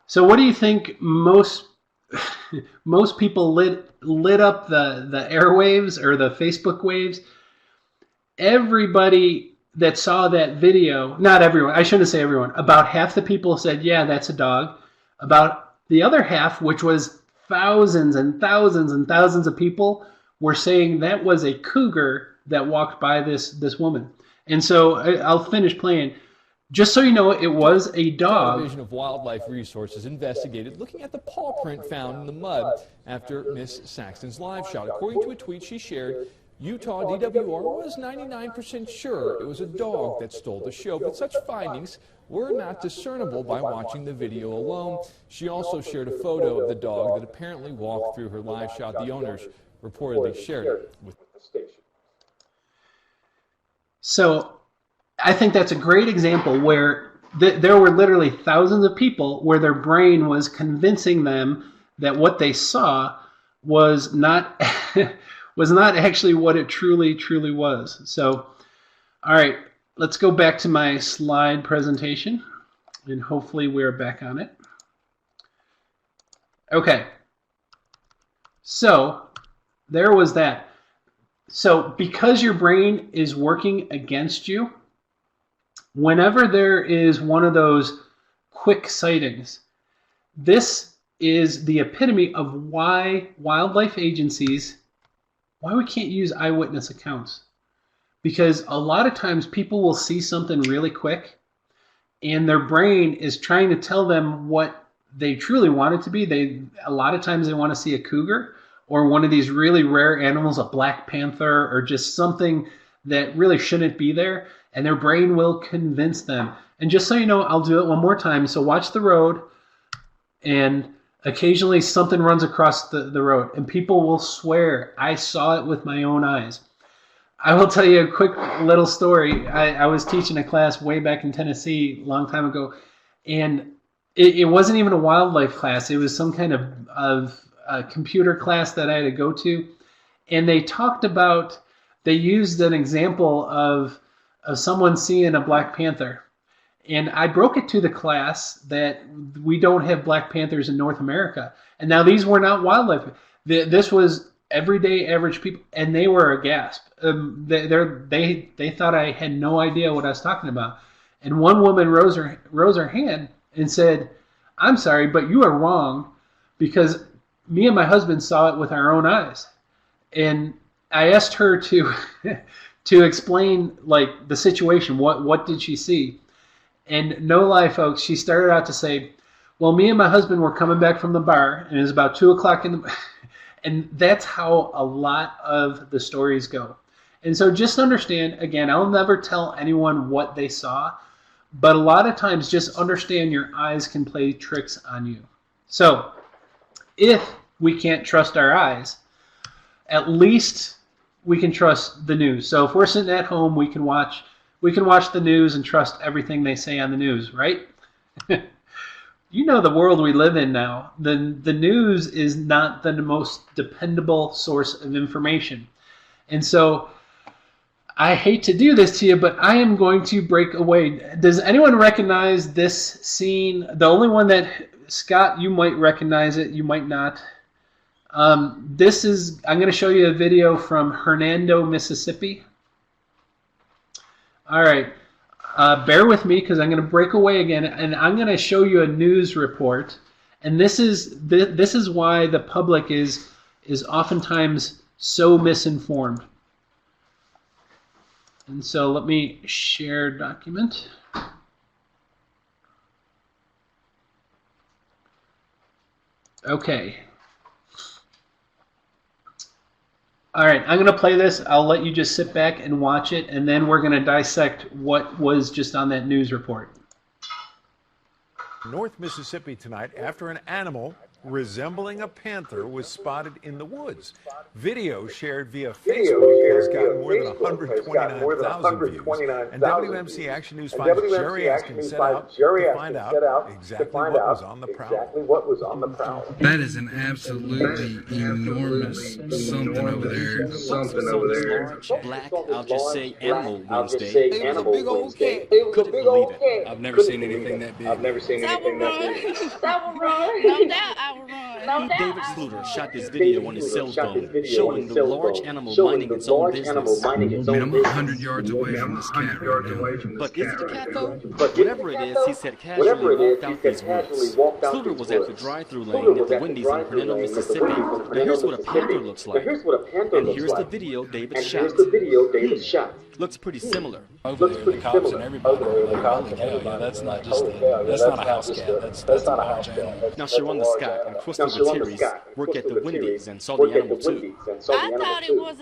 So what do you think most people lit up the airwaves or the Facebook waves? Everybody that saw that video, not everyone, I shouldn't say everyone, about half the people said, yeah, that's a dog. About the other half, which was thousands and thousands and thousands of people were saying that was a cougar that walked by this woman. And so I'll finish playing. Just so you know, it was a dog. Division of Wildlife Resources investigated, looking at the paw print found in the mud after Miss Saxton's live shot. According to a tweet she shared, Utah DWR was 99% sure it was a dog that stole the show, but such findings were not discernible by watching the video alone. She also shared a photo of the dog that apparently walked through her live shot. The owners reportedly shared it with the station. So I think that's a great example where there were literally thousands of people where their brain was convincing them that what they saw was not was not actually what it truly was. So, all right, let's go back to my slide presentation, and hopefully we're back on it. Okay, so there was that. So because your brain is working against you, whenever there is one of those quick sightings, this is the epitome of why wildlife agencies, why we can't use eyewitness accounts. Because a lot of times people will see something really quick and their brain is trying to tell them what they truly want it to be. A lot of times they want to see a cougar or one of these really rare animals, a black panther, or just something that really shouldn't be there, and their brain will convince them. And just so you know, I'll do it one more time. So watch the road, and occasionally something runs across the road, and people will swear, I saw it with my own eyes. I will tell you a quick little story. I was teaching a class way back in Tennessee a long time ago, and it wasn't even a wildlife class. It was some kind of computer class that I had to go to, and they used an example of someone seeing a Black Panther. And I broke it to the class that we don't have Black Panthers in North America. And now these were not wildlife. This was everyday average people, and they were aghast. They thought I had no idea what I was talking about. And one woman rose her hand and said, I'm sorry, but you are wrong, because me and my husband saw it with our own eyes. And I asked her to to explain like the situation. What did she see? And no lie, folks, she started out to say, well, me and my husband were coming back from the bar, and it was about 2 o'clock in the and that's how a lot of the stories go. And so just understand, again, I'll never tell anyone what they saw, but a lot of times just understand your eyes can play tricks on you. So if we can't trust our eyes, at least we can trust the news. So if we're sitting at home, we can watch the news and trust everything they say on the news, right? You know the world we live in now. The news is not the most dependable source of information. And so I hate to do this to you, but I am going to break away. Does anyone recognize this scene? The only one that, Scott, you might recognize it, you might not. I'm going to show you a video from Hernando, Mississippi. All right. Bear with me because I'm going to break away again, and I'm going to show you a news report. And this is why the public is oftentimes so misinformed. And so let me share document. Okay. All right, I'm going to play this. I'll let you just sit back and watch it, and then we're going to dissect what was just on that news report. North Mississippi tonight after an animal resembling a panther was spotted in the woods. Video shared via Facebook has gotten more than 129,000 views. And WMC Action News 5's Jerry Askin set out to find out exactly what was on the prowl. That is an absolutely enormous something over there. Black, I'll just say Animal Wednesday. It was a big old cat. Couldn't believe it. I've never seen anything that big. That one wrong. No doubt. David Sluter shot this video on his cell phone showing the large animal minding its own business. I mean, I'm 100 yards away from this cat right now. But is it a cat, though? Whatever it is, he said casually walked out these woods. Sluter was at the drive-through lane at the Wendy's in Hernando, Mississippi. Now here's what a panther looks like. And here's the video David shot. Looks pretty similar. Over there, the cops and everybody were like, holy cow, yeah, that's not a house cat, that's a large animal. Now Sharonda Scott and Crystal Gutierrez work at the Wendy's and saw the animal too. I thought it was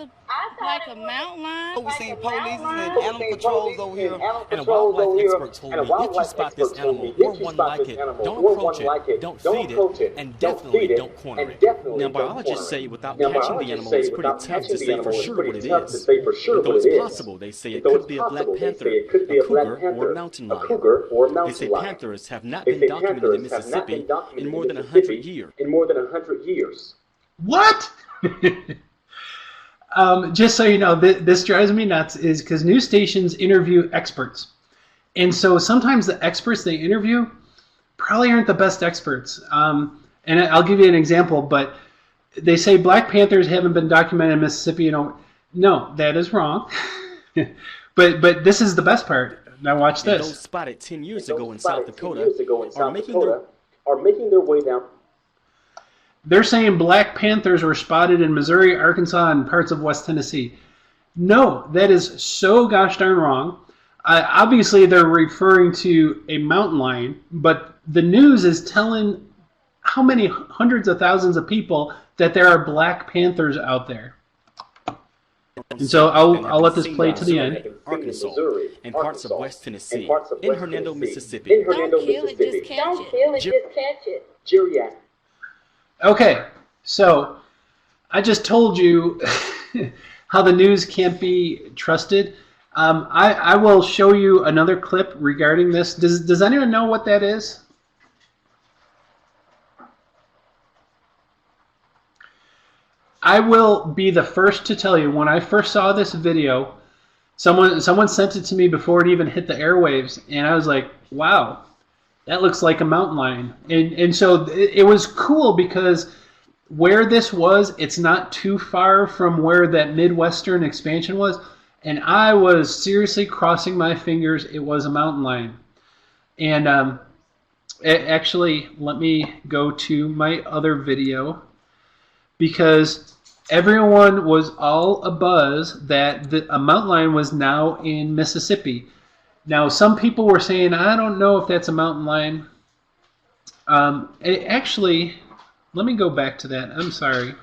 like a mountain lion. We seen police and animal patrols over here. And a wildlife expert told me if you spot this animal or one like it, don't approach it, don't feed it, and definitely don't corner it. Now biologists say without catching the animal, it's pretty tough to say for sure what it is. But though it's possible, they say it could be a black panther, a cougar, or a mountain lion. They say panthers have not been documented in Mississippi in more than 100 years. What? Just so you know, this drives me nuts is because news stations interview experts. And so sometimes the experts they interview probably aren't the best experts. And I'll give you an example, but they say black panthers haven't been documented in Mississippi. No, that is wrong. But this is the best part. Now watch this. Those spotted 10 years ago in South Dakota are making their way down. They're saying black panthers were spotted in Missouri, Arkansas, and parts of West Tennessee. No, that is so gosh darn wrong. Obviously, they're referring to a mountain lion, but the news is telling how many hundreds of thousands of people that there are black panthers out there. And so I'll let this play to the end. Arkansas and parts of West Tennessee, in Hernando, Mississippi. Don't kill it, just catch it. Geriatric. Okay, so I just told you how the news can't be trusted. I will show you another clip regarding this. Does anyone know what that is? I will be the first to tell you, when I first saw this video, someone sent it to me before it even hit the airwaves, and I was like, wow, that looks like a mountain lion. And so it was cool because where this was, it's not too far from where that Midwestern expansion was, and I was seriously crossing my fingers it was a mountain lion. And actually, let me go to my other video, because everyone was all abuzz that a mountain lion was now in Mississippi. Now, some people were saying, I don't know if that's a mountain lion. Actually, let me go back to that. I'm sorry.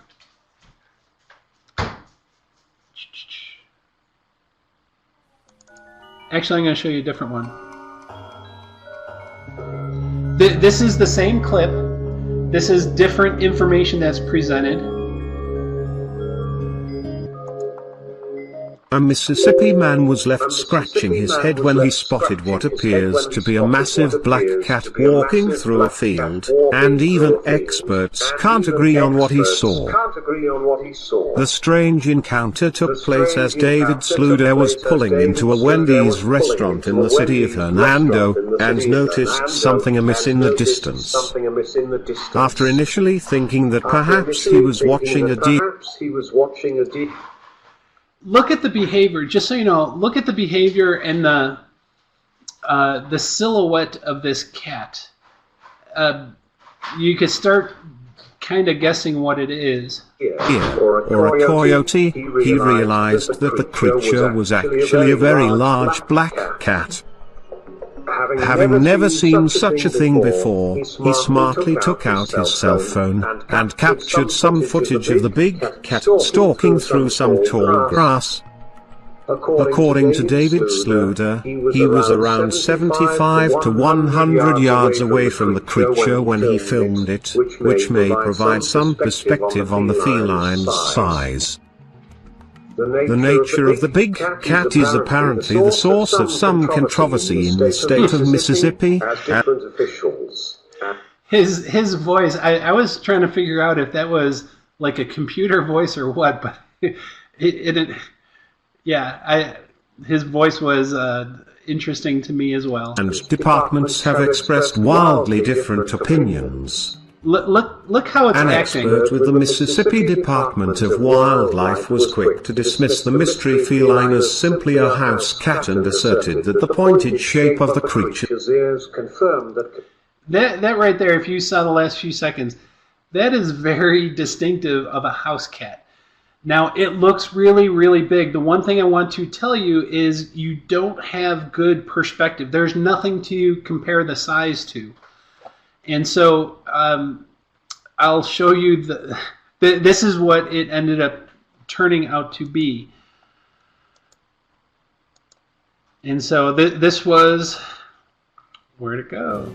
Actually, I'm going to show you a different one. This is the same clip. This is different information that's presented. A Mississippi man was left scratching his head when he spotted what appears to be a massive black cat walking through a field, and even experts can't agree on what he saw. The strange encounter took place as David Sluder was pulling into a Wendy's restaurant in the city of Hernando, and noticed something amiss in the distance. After initially thinking that perhaps he was watching a deer, look at the behavior, just so you know, look at the behavior and the silhouette of this cat. You could start kind of guessing what it is. or a coyote, he realized that the creature was actually a very large black cat. Having never seen such a thing before, he smartly took out his cell phone and captured some footage of the big cat stalking through some tall grass. According to David Sluder, he was around 75 to 100 yards away from the creature when he filmed it, which may provide some perspective on the feline's size. The nature of the big cat is apparently the source of some controversy in the state of Mississippi. His voice, I was trying to figure out if that was like a computer voice or what, but his voice was interesting to me as well. And departments have expressed wildly different opinions. Look how it's An acting. expert with the Mississippi Department of Wildlife was quick to dismiss the mystery feline as simply a house cat and asserted that the pointed shape of the creature's ears confirmed that... That right there, if you saw the last few seconds, that is very distinctive of a house cat. Now, it looks really, really big. The one thing I want to tell you is you don't have good perspective. There's nothing to compare the size to. And so I'll show you this is what it ended up turning out to be. And so this was, where'd it go?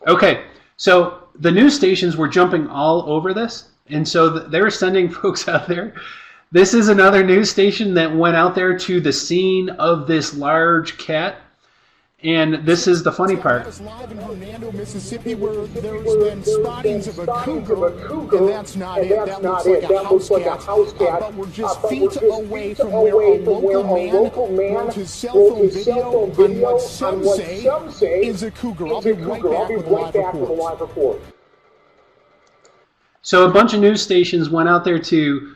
Okay, so the news stations were jumping all over this, and so they were sending folks out there. This is another news station that went out there to the scene of this large cat. And this is the funny part. It's live in Hernando, Mississippi, where there's been spottings of a cougar, and that's not it. That looks like a house cat. But we're just feet away from where a local man wrote his cell phone video on what some say is a cougar. I'll be right back with a live report. So a bunch of news stations went out there to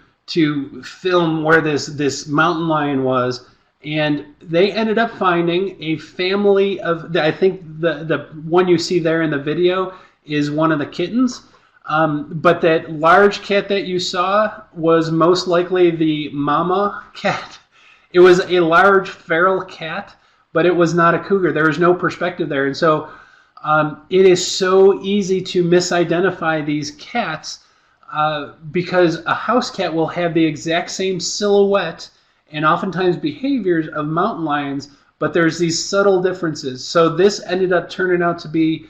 film where this mountain lion was. And they ended up finding a family of, I think the one you see there in the video is one of the kittens. But that large cat that you saw was most likely the mama cat. It was a large feral cat, but it was not a cougar. There was no perspective there. And so it is so easy to misidentify these cats because a house cat will have the exact same silhouette and oftentimes behaviors of mountain lions, but there's these subtle differences. So this ended up turning out to be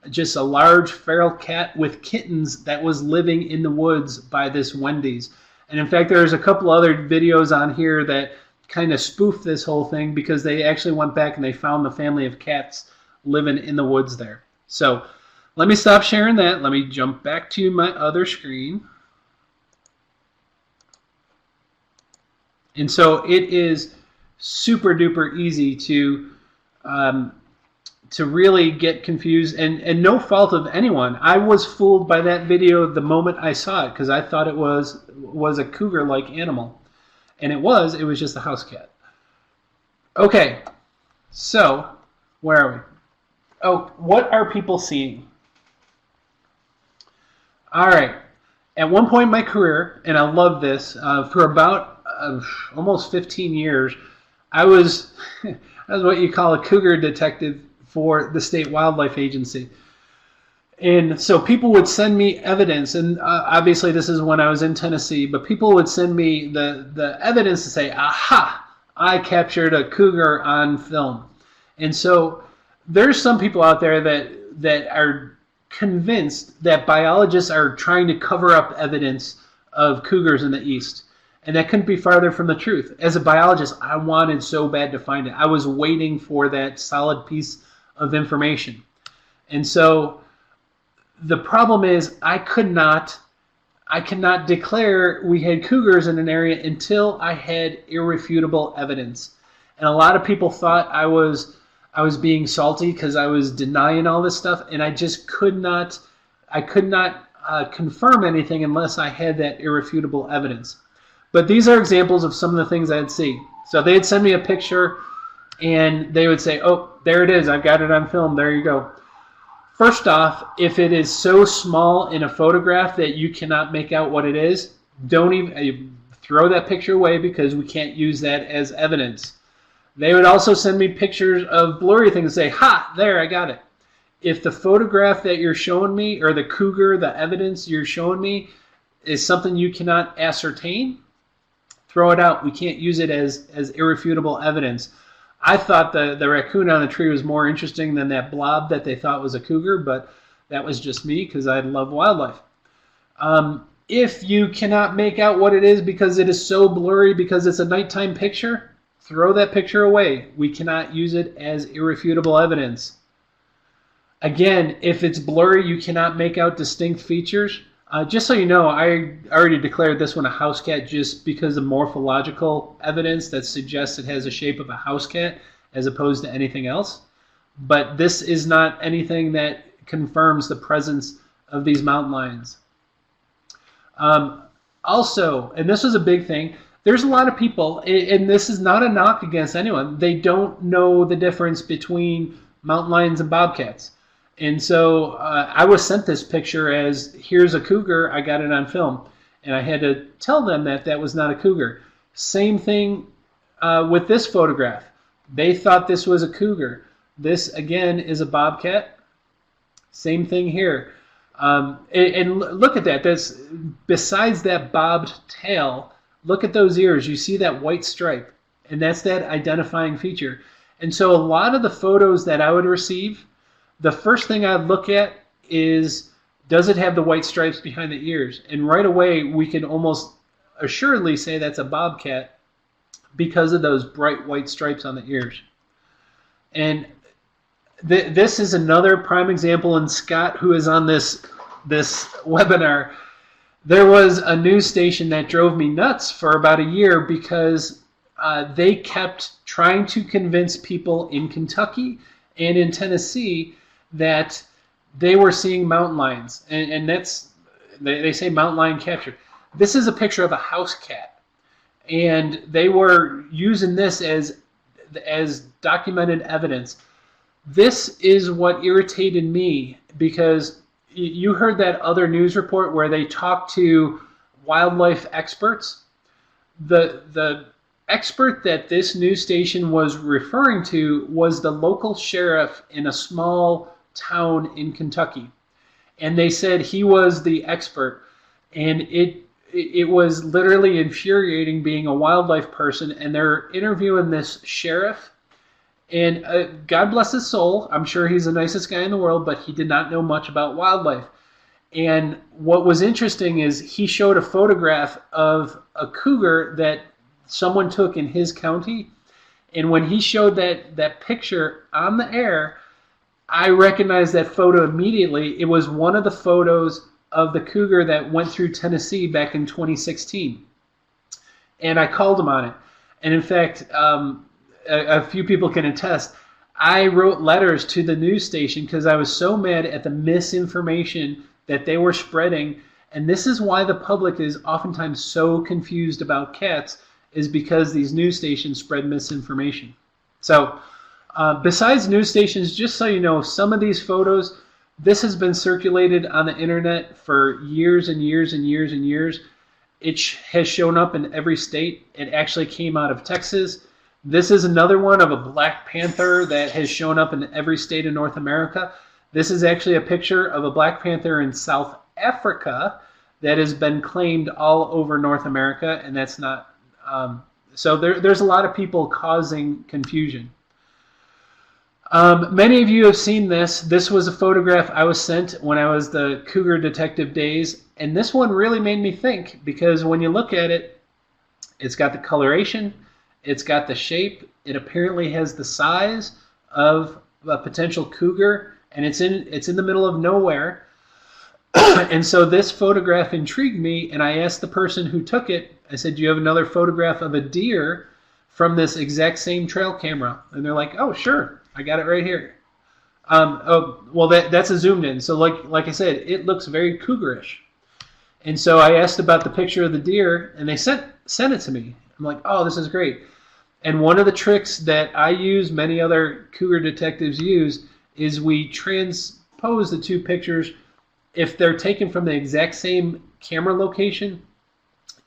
just a large feral cat with kittens that was living in the woods by this Wendy's. And in fact, there's a couple other videos on here that kind of spoof this whole thing because they actually went back and they found the family of cats living in the woods there. So let me stop sharing that. Let me jump back to my other screen. And so it is super duper easy to really get confused, and no fault of anyone. I was fooled by that video the moment I saw it because I thought it was a cougar-like animal, and it was just a house cat. Okay, so where are we? Oh, what are people seeing? All right. At one point in my career, and I love this, for about almost 15 years, I was what you call a cougar detective for the State Wildlife Agency. And so people would send me evidence, and obviously this is when I was in Tennessee, but people would send me the evidence to say, aha, I captured a cougar on film. And so there's some people out there that are convinced that biologists are trying to cover up evidence of cougars in the East. And that couldn't be farther from the truth. As a biologist, I wanted so bad to find it. I was waiting for that solid piece of information. And so the problem is I could not declare we had cougars in an area until I had irrefutable evidence. And a lot of people thought I was being salty because I was denying all this stuff, and I just could not confirm anything unless I had that irrefutable evidence. But these are examples of some of the things I'd see. So they'd send me a picture, and they would say, oh, there it is. I've got it on film. There you go. First off, if it is so small in a photograph that you cannot make out what it is, don't even throw that picture away because we can't use that as evidence. They would also send me pictures of blurry things and say, ha, there, I got it. If the photograph that you're showing me, or the cougar, the evidence you're showing me, is something you cannot ascertain, throw it out. We can't use it as irrefutable evidence. I thought the raccoon on the tree was more interesting than that blob that they thought was a cougar, but that was just me because I love wildlife. If you cannot make out what it is because it is so blurry because it's a nighttime picture, throw that picture away. We cannot use it as irrefutable evidence. Again, if it's blurry, you cannot make out distinct features. Just so you know, I already declared this one a house cat just because of morphological evidence that suggests it has a shape of a house cat as opposed to anything else. But this is not anything that confirms the presence of these mountain lions. Also, and this was a big thing, there's a lot of people, and this is not a knock against anyone, they don't know the difference between mountain lions and bobcats. And so I was sent this picture as, here's a cougar, I got it on film. And I had to tell them that that was not a cougar. Same thing with this photograph. They thought this was a cougar. This, again, is a bobcat. Same thing here. And look at that. That's, besides that bobbed tail, look at those ears. You see that white stripe. And that's that identifying feature. And so a lot of the photos that I would receive, the first thing I'd look at is, does it have the white stripes behind the ears? And right away, we can almost assuredly say that's a bobcat because of those bright white stripes on the ears. And this is another prime example, and Scott, who is on this webinar, there was a news station that drove me nuts for about a year because they kept trying to convince people in Kentucky and in Tennessee that they were seeing mountain lions, and that's, they say mountain lion captured. This is a picture of a house cat, and they were using this as documented evidence. This is what irritated me, because you heard that other news report where they talked to wildlife experts. The expert that this news station was referring to was the local sheriff in a small town in Kentucky, and they said he was the expert, and it was literally infuriating being a wildlife person. And they're interviewing this sheriff, and God bless his soul, I'm sure he's the nicest guy in the world, but he did not know much about wildlife. And what was interesting is he showed a photograph of a cougar that someone took in his county, and when he showed that picture on the air, I recognized that photo immediately. It was one of the photos of the cougar that went through Tennessee back in 2016. And I called him on it. And in fact, a few people can attest, I wrote letters to the news station because I was so mad at the misinformation that they were spreading. And this is why the public is oftentimes so confused about cats, is because these news stations spread misinformation. So, besides news stations, just so you know, some of these photos, this has been circulated on the internet for years and years and years and years. It has shown up in every state. It actually came out of Texas. This is another one of a black panther that has shown up in every state in North America. This is actually a picture of a black panther in South Africa that has been claimed all over North America, and that's not... so there's a lot of people causing confusion. Many of you have seen this. This was a photograph I was sent when I was the Cougar Detective days, and this one really made me think, because when you look at it, it's got the coloration, it's got the shape, it apparently has the size of a potential cougar, and it's in the middle of nowhere. And so this photograph intrigued me, and I asked the person who took it, I said, do you have another photograph of a deer from this exact same trail camera? And they're like, oh, sure. I got it right here. Oh, well, that's a zoomed in. So like I said, it looks very cougarish. And so I asked about the picture of the deer, and they sent it to me. I'm like, oh, this is great. And one of the tricks that I use, many other cougar detectives use, is we transpose the two pictures. If they're taken from the exact same camera location,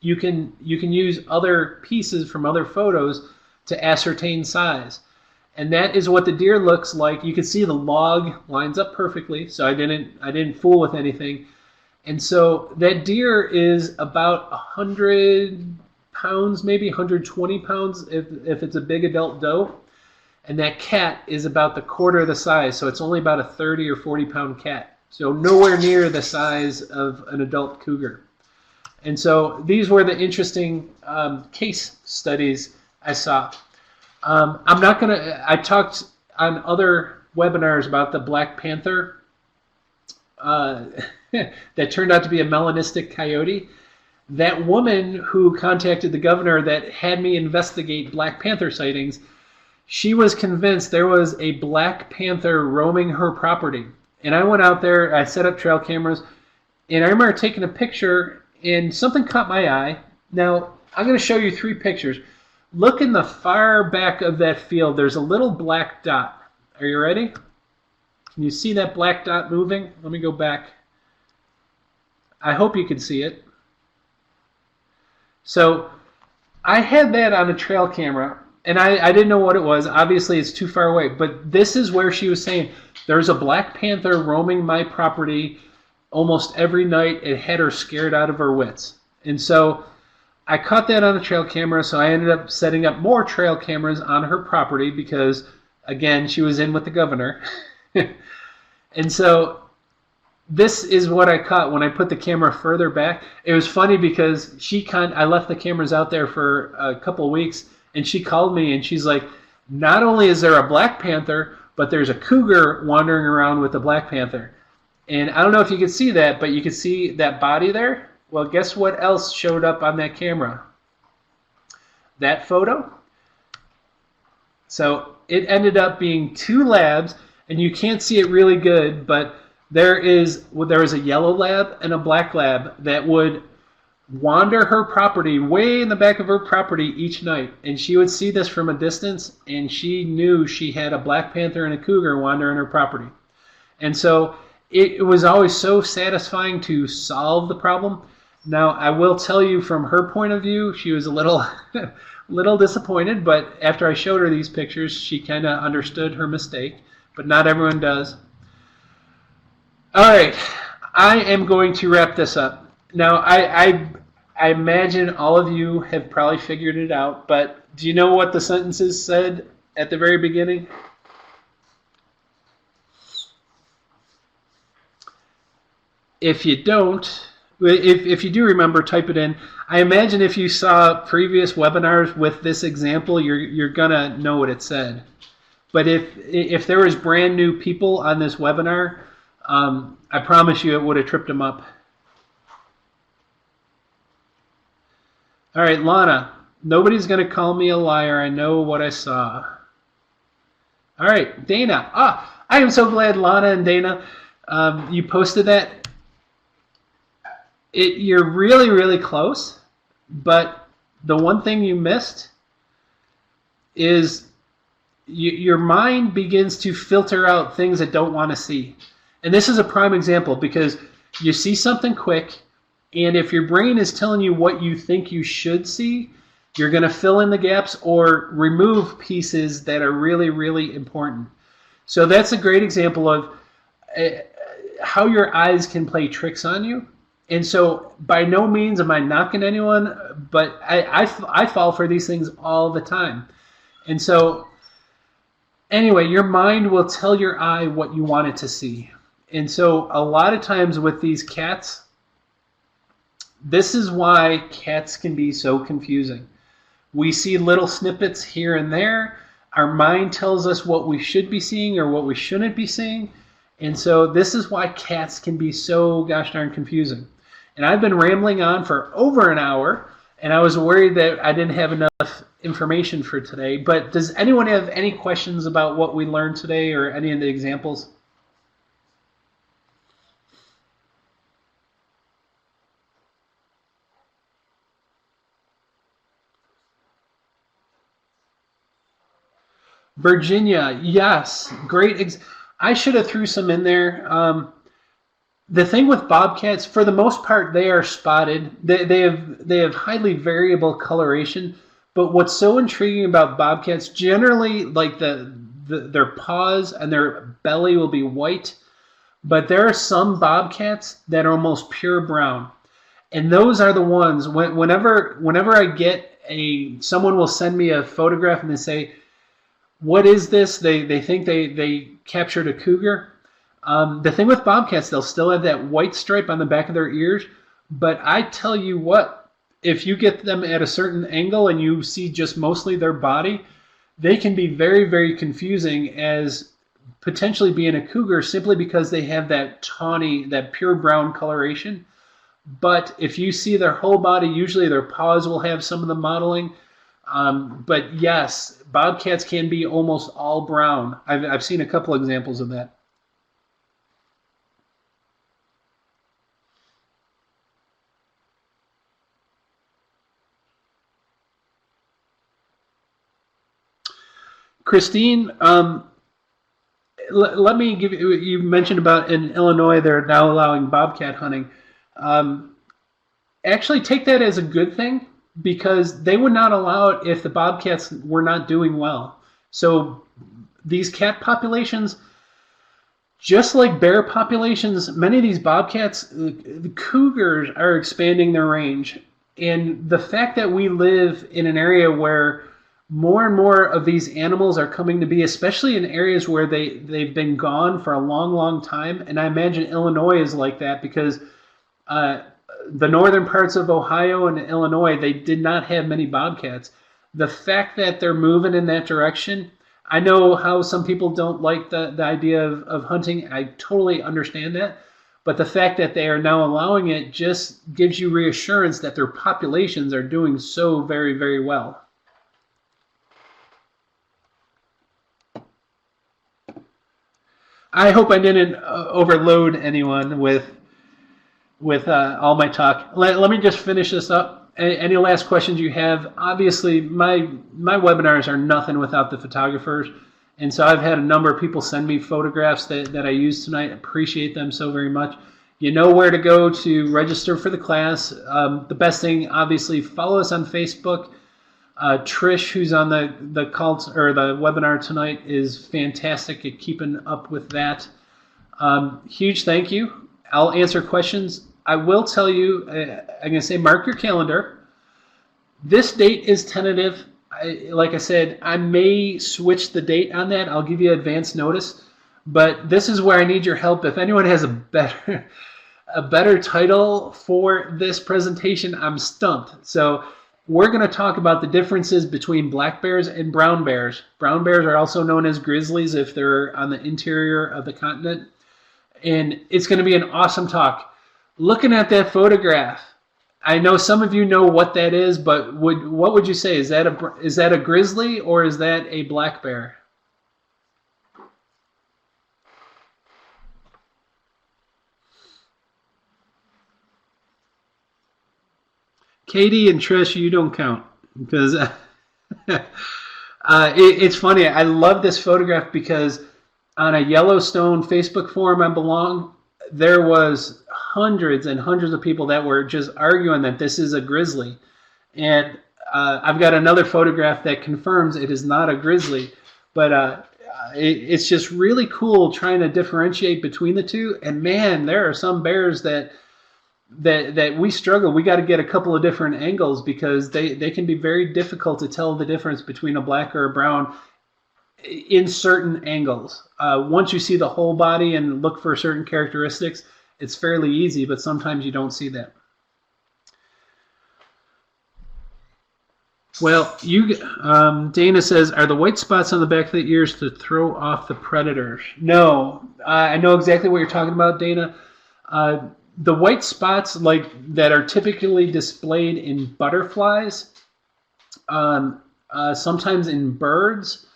you can use other pieces from other photos to ascertain size. And that is what the deer looks like. You can see the log lines up perfectly, so I didn't fool with anything. And so that deer is about 100 pounds, maybe 120 pounds if it's a big adult doe. And that cat is about the quarter of the size, so it's only about a 30 or 40 pound cat. So nowhere near the size of an adult cougar. And so these were the interesting case studies I saw. I'm not going to... I talked on other webinars about the black panther that turned out to be a melanistic coyote. That woman who contacted the governor that had me investigate black panther sightings, she was convinced there was a black panther roaming her property. And I went out there, I set up trail cameras, and I remember taking a picture, and something caught my eye. Now, I'm going to show you 3 pictures. Look in the far back of that field. There's a little black dot. Are you ready? Can you see that black dot moving? Let me go back. I hope you can see it. So I had that on a trail camera, and I didn't know what it was. Obviously, it's too far away. But this is where she was saying, there's a black panther roaming my property almost every night. It had her scared out of her wits. And so I caught that on a trail camera, so I ended up setting up more trail cameras on her property because, again, she was in with the governor. And so this is what I caught when I put the camera further back. It was funny because I left the cameras out there for a couple of weeks, and she called me and she's like, not only is there a black panther, but there's a cougar wandering around with a black panther. And I don't know if you can see that, but you can see that body there. Well, guess what else showed up on that camera? That photo. So it ended up being 2 labs, and you can't see it really good, but there is a yellow lab and a black lab that would wander her property way in the back of her property each night. And she would see this from a distance, and she knew she had a black panther and a cougar wandering her property. And so it was always so satisfying to solve the problem. Now, I will tell you from her point of view, she was a little disappointed, but after I showed her these pictures, she kind of understood her mistake, but not everyone does. All right, I am going to wrap this up. Now, I imagine all of you have probably figured it out, but do you know what the sentences said at the very beginning? If you don't, if you do remember, type it in. I imagine if you saw previous webinars with this example, you're gonna know what it said. But if there was brand new people on this webinar, I promise you it would have tripped them up. All right, Lana, nobody's gonna call me a liar. I know what I saw. All right, Dana. I am so glad, Lana and Dana, you posted that. You're really, really close, but the one thing you missed is your mind begins to filter out things it don't want to see. And this is a prime example because you see something quick, and if your brain is telling you what you think you should see, you're going to fill in the gaps or remove pieces that are really, really important. So that's a great example of how your eyes can play tricks on you. And so by no means am I knocking anyone, but I fall for these things all the time. And so anyway, your mind will tell your eye what you want it to see. And so a lot of times with these cats, this is why cats can be so confusing. We see little snippets here and there. Our mind tells us what we should be seeing or what we shouldn't be seeing. And so this is why cats can be so gosh darn confusing. And I've been rambling on for over an hour, and I was worried that I didn't have enough information for today. But does anyone have any questions about what we learned today or any of the examples? Virginia, yes, great. I should have threw some in there. The thing with bobcats, for the most part, they are spotted. They have highly variable coloration. But what's so intriguing about bobcats, generally, like their paws and their belly will be white. But there are some bobcats that are almost pure brown, and those are the ones. Whenever I get someone will send me a photograph and they say, "What is this?" They think they captured a cougar. The thing with bobcats, they'll still have that white stripe on the back of their ears, but I tell you what, if you get them at a certain angle and you see just mostly their body, they can be very, very confusing as potentially being a cougar simply because they have that tawny, that pure brown coloration. But if you see their whole body, usually their paws will have some of the modeling. But yes, bobcats can be almost all brown. I've seen a couple examples of that. Christine, let me give you, you mentioned about in Illinois, they're now allowing bobcat hunting. Actually take that as a good thing, because they would not allow it if the bobcats were not doing well. So these cat populations, just like bear populations, many of these bobcats, the cougars are expanding their range. And the fact that we live in an area where more and more of these animals are coming to be, especially in areas where they've been gone for a long, long time. And I imagine Illinois is like that, because the northern parts of Ohio and Illinois, they did not have many bobcats. The fact that they're moving in that direction, I know how some people don't like the idea of hunting. I totally understand that. But the fact that they are now allowing it just gives you reassurance that their populations are doing so very, very well. I hope I didn't overload anyone with all my talk. Let me just finish this up. Any last questions you have? Obviously, my webinars are nothing without the photographers. And so I've had a number of people send me photographs that I used tonight. Appreciate them so very much. You know where to go to register for the class. The best thing, obviously, follow us on Facebook. Trish, who's on the call or the webinar tonight, is fantastic at keeping up with that. Huge thank you. I'll answer questions. I will tell you, I'm going to say mark your calendar. This date is tentative. Like I said, I may switch the date on that. I'll give you advance notice. But this is where I need your help. If anyone has a better title for this presentation, I'm stumped. So we're going to talk about the differences between black bears and brown bears. Brown bears are also known as grizzlies if they're on the interior of the continent. And it's going to be an awesome talk. Looking at that photograph, I know some of you know what that is, but what would you say? Is that a grizzly or is that a black bear? Katie and Trish, you don't count, because it's funny. I love this photograph because on a Yellowstone Facebook forum I belong, there was hundreds and hundreds of people that were just arguing that this is a grizzly. And I've got another photograph that confirms it is not a grizzly. But it's just really cool trying to differentiate between the two. And man, there are some bears that we struggle. We got to get a couple of different angles because they can be very difficult to tell the difference between a black or a brown in certain angles. Once you see the whole body and look for certain characteristics, it's fairly easy, but sometimes you don't see that. Well, Dana says, are the white spots on the back of the ears to throw off the predators? No, I know exactly what you're talking about, Dana. The white spots that are typically displayed in butterflies, sometimes in birds.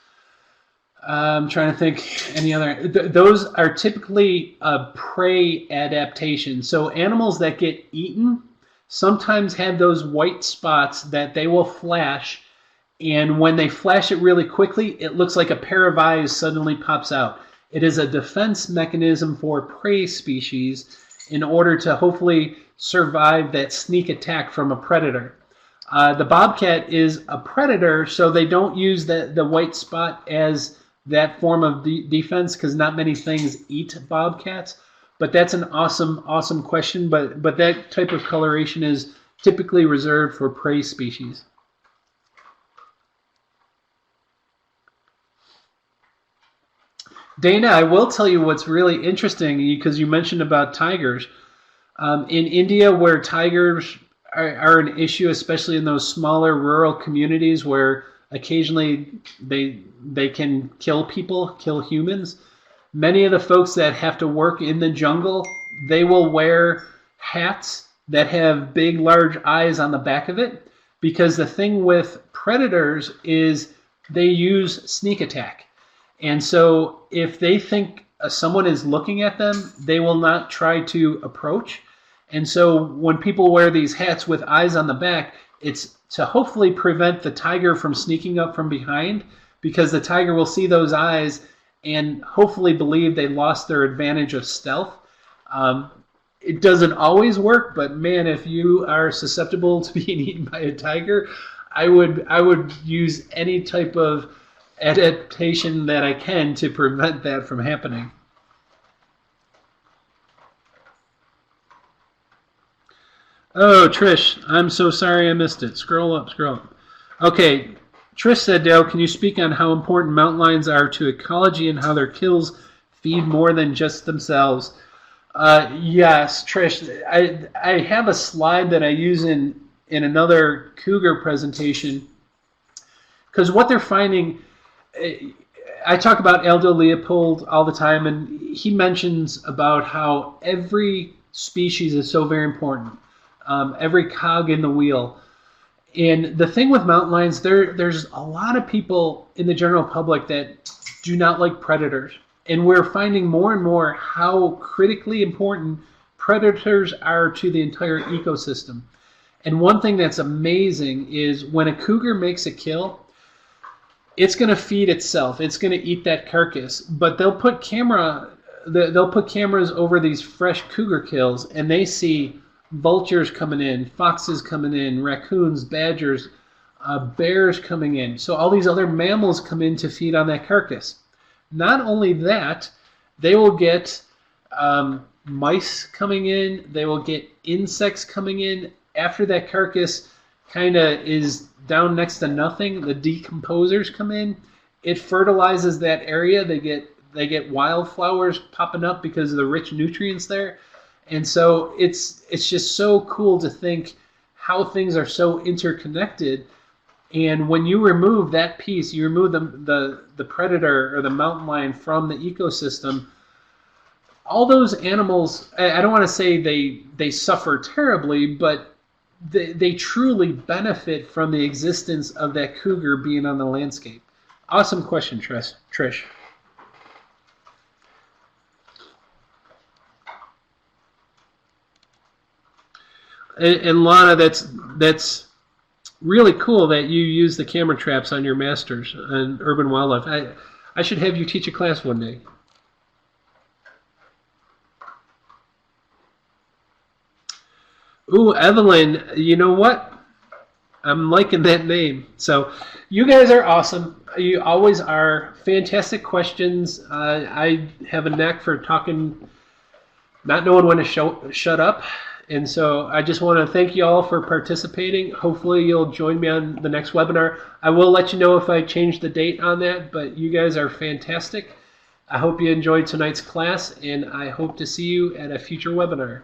I'm trying to think any other. Those are typically a prey adaptation. So animals that get eaten sometimes have those white spots that they will flash, and when they flash it really quickly, it looks like a pair of eyes suddenly pops out. It is a defense mechanism for prey species in order to hopefully survive that sneak attack from a predator. The bobcat is a predator, so they don't use the white spot as that form of defense because not many things eat bobcats. But that's an awesome, awesome question. But that type of coloration is typically reserved for prey species. Dana, I will tell you what's really interesting because you mentioned about tigers. In India, where tigers are an issue, especially in those smaller rural communities where occasionally they can kill people, kill humans. Many of the folks that have to work in the jungle, they will wear hats that have big, large eyes on the back of it because the thing with predators is they use sneak attack. And so if they think someone is looking at them, they will not try to approach. And so when people wear these hats with eyes on the back, it's to hopefully prevent the tiger from sneaking up from behind. because the tiger will see those eyes and hopefully believe they lost their advantage of stealth. It doesn't always work, but man, if you are susceptible to being eaten by a tiger, I would use any type of adaptation that I can to prevent that from happening. Oh, Trish, I'm so sorry I missed it. Scroll up, scroll up. Okay, Trish said, Dale, can you speak on how important mountain lions are to ecology and how their kills feed more than just themselves? Yes, Trish. I have a slide that I use in another cougar presentation, because what they're finding, I talk about Aldo Leopold all the time, and he mentions about how every species is so very important, every cog in the wheel. And the thing with mountain lions, there's a lot of people in the general public that do not like predators. And we're finding more and more how critically important predators are to the entire ecosystem. And one thing that's amazing is when a cougar makes a kill, it's going to feed itself. It's going to eat that carcass. But they'll put cameras over these fresh cougar kills, and they see vultures coming in, foxes coming in, raccoons, badgers, bears coming in. So all these other mammals come in to feed on that carcass. Not only that, they will get mice coming in. They will get insects coming in. After that carcass kind of is down next to nothing, the decomposers come in. It fertilizes that area. They get wildflowers popping up because of the rich nutrients there. And so it's just so cool to think how things are so interconnected. And when you remove that piece, you remove the predator or the mountain lion from the ecosystem, all those animals, I don't want to say they suffer terribly, but they truly benefit from the existence of that cougar being on the landscape. Awesome question, Trish. And Lana, that's really cool that you use the camera traps on your masters on urban wildlife. I should have you teach a class one day. Ooh, Evelyn, you know what? I'm liking that name. So you guys are awesome. You always are. Fantastic questions. I have a knack for talking, not knowing when to shut up. And so I just want to thank you all for participating. Hopefully you'll join me on the next webinar. I will let you know if I change the date on that, but you guys are fantastic. I hope you enjoyed tonight's class, and I hope to see you at a future webinar.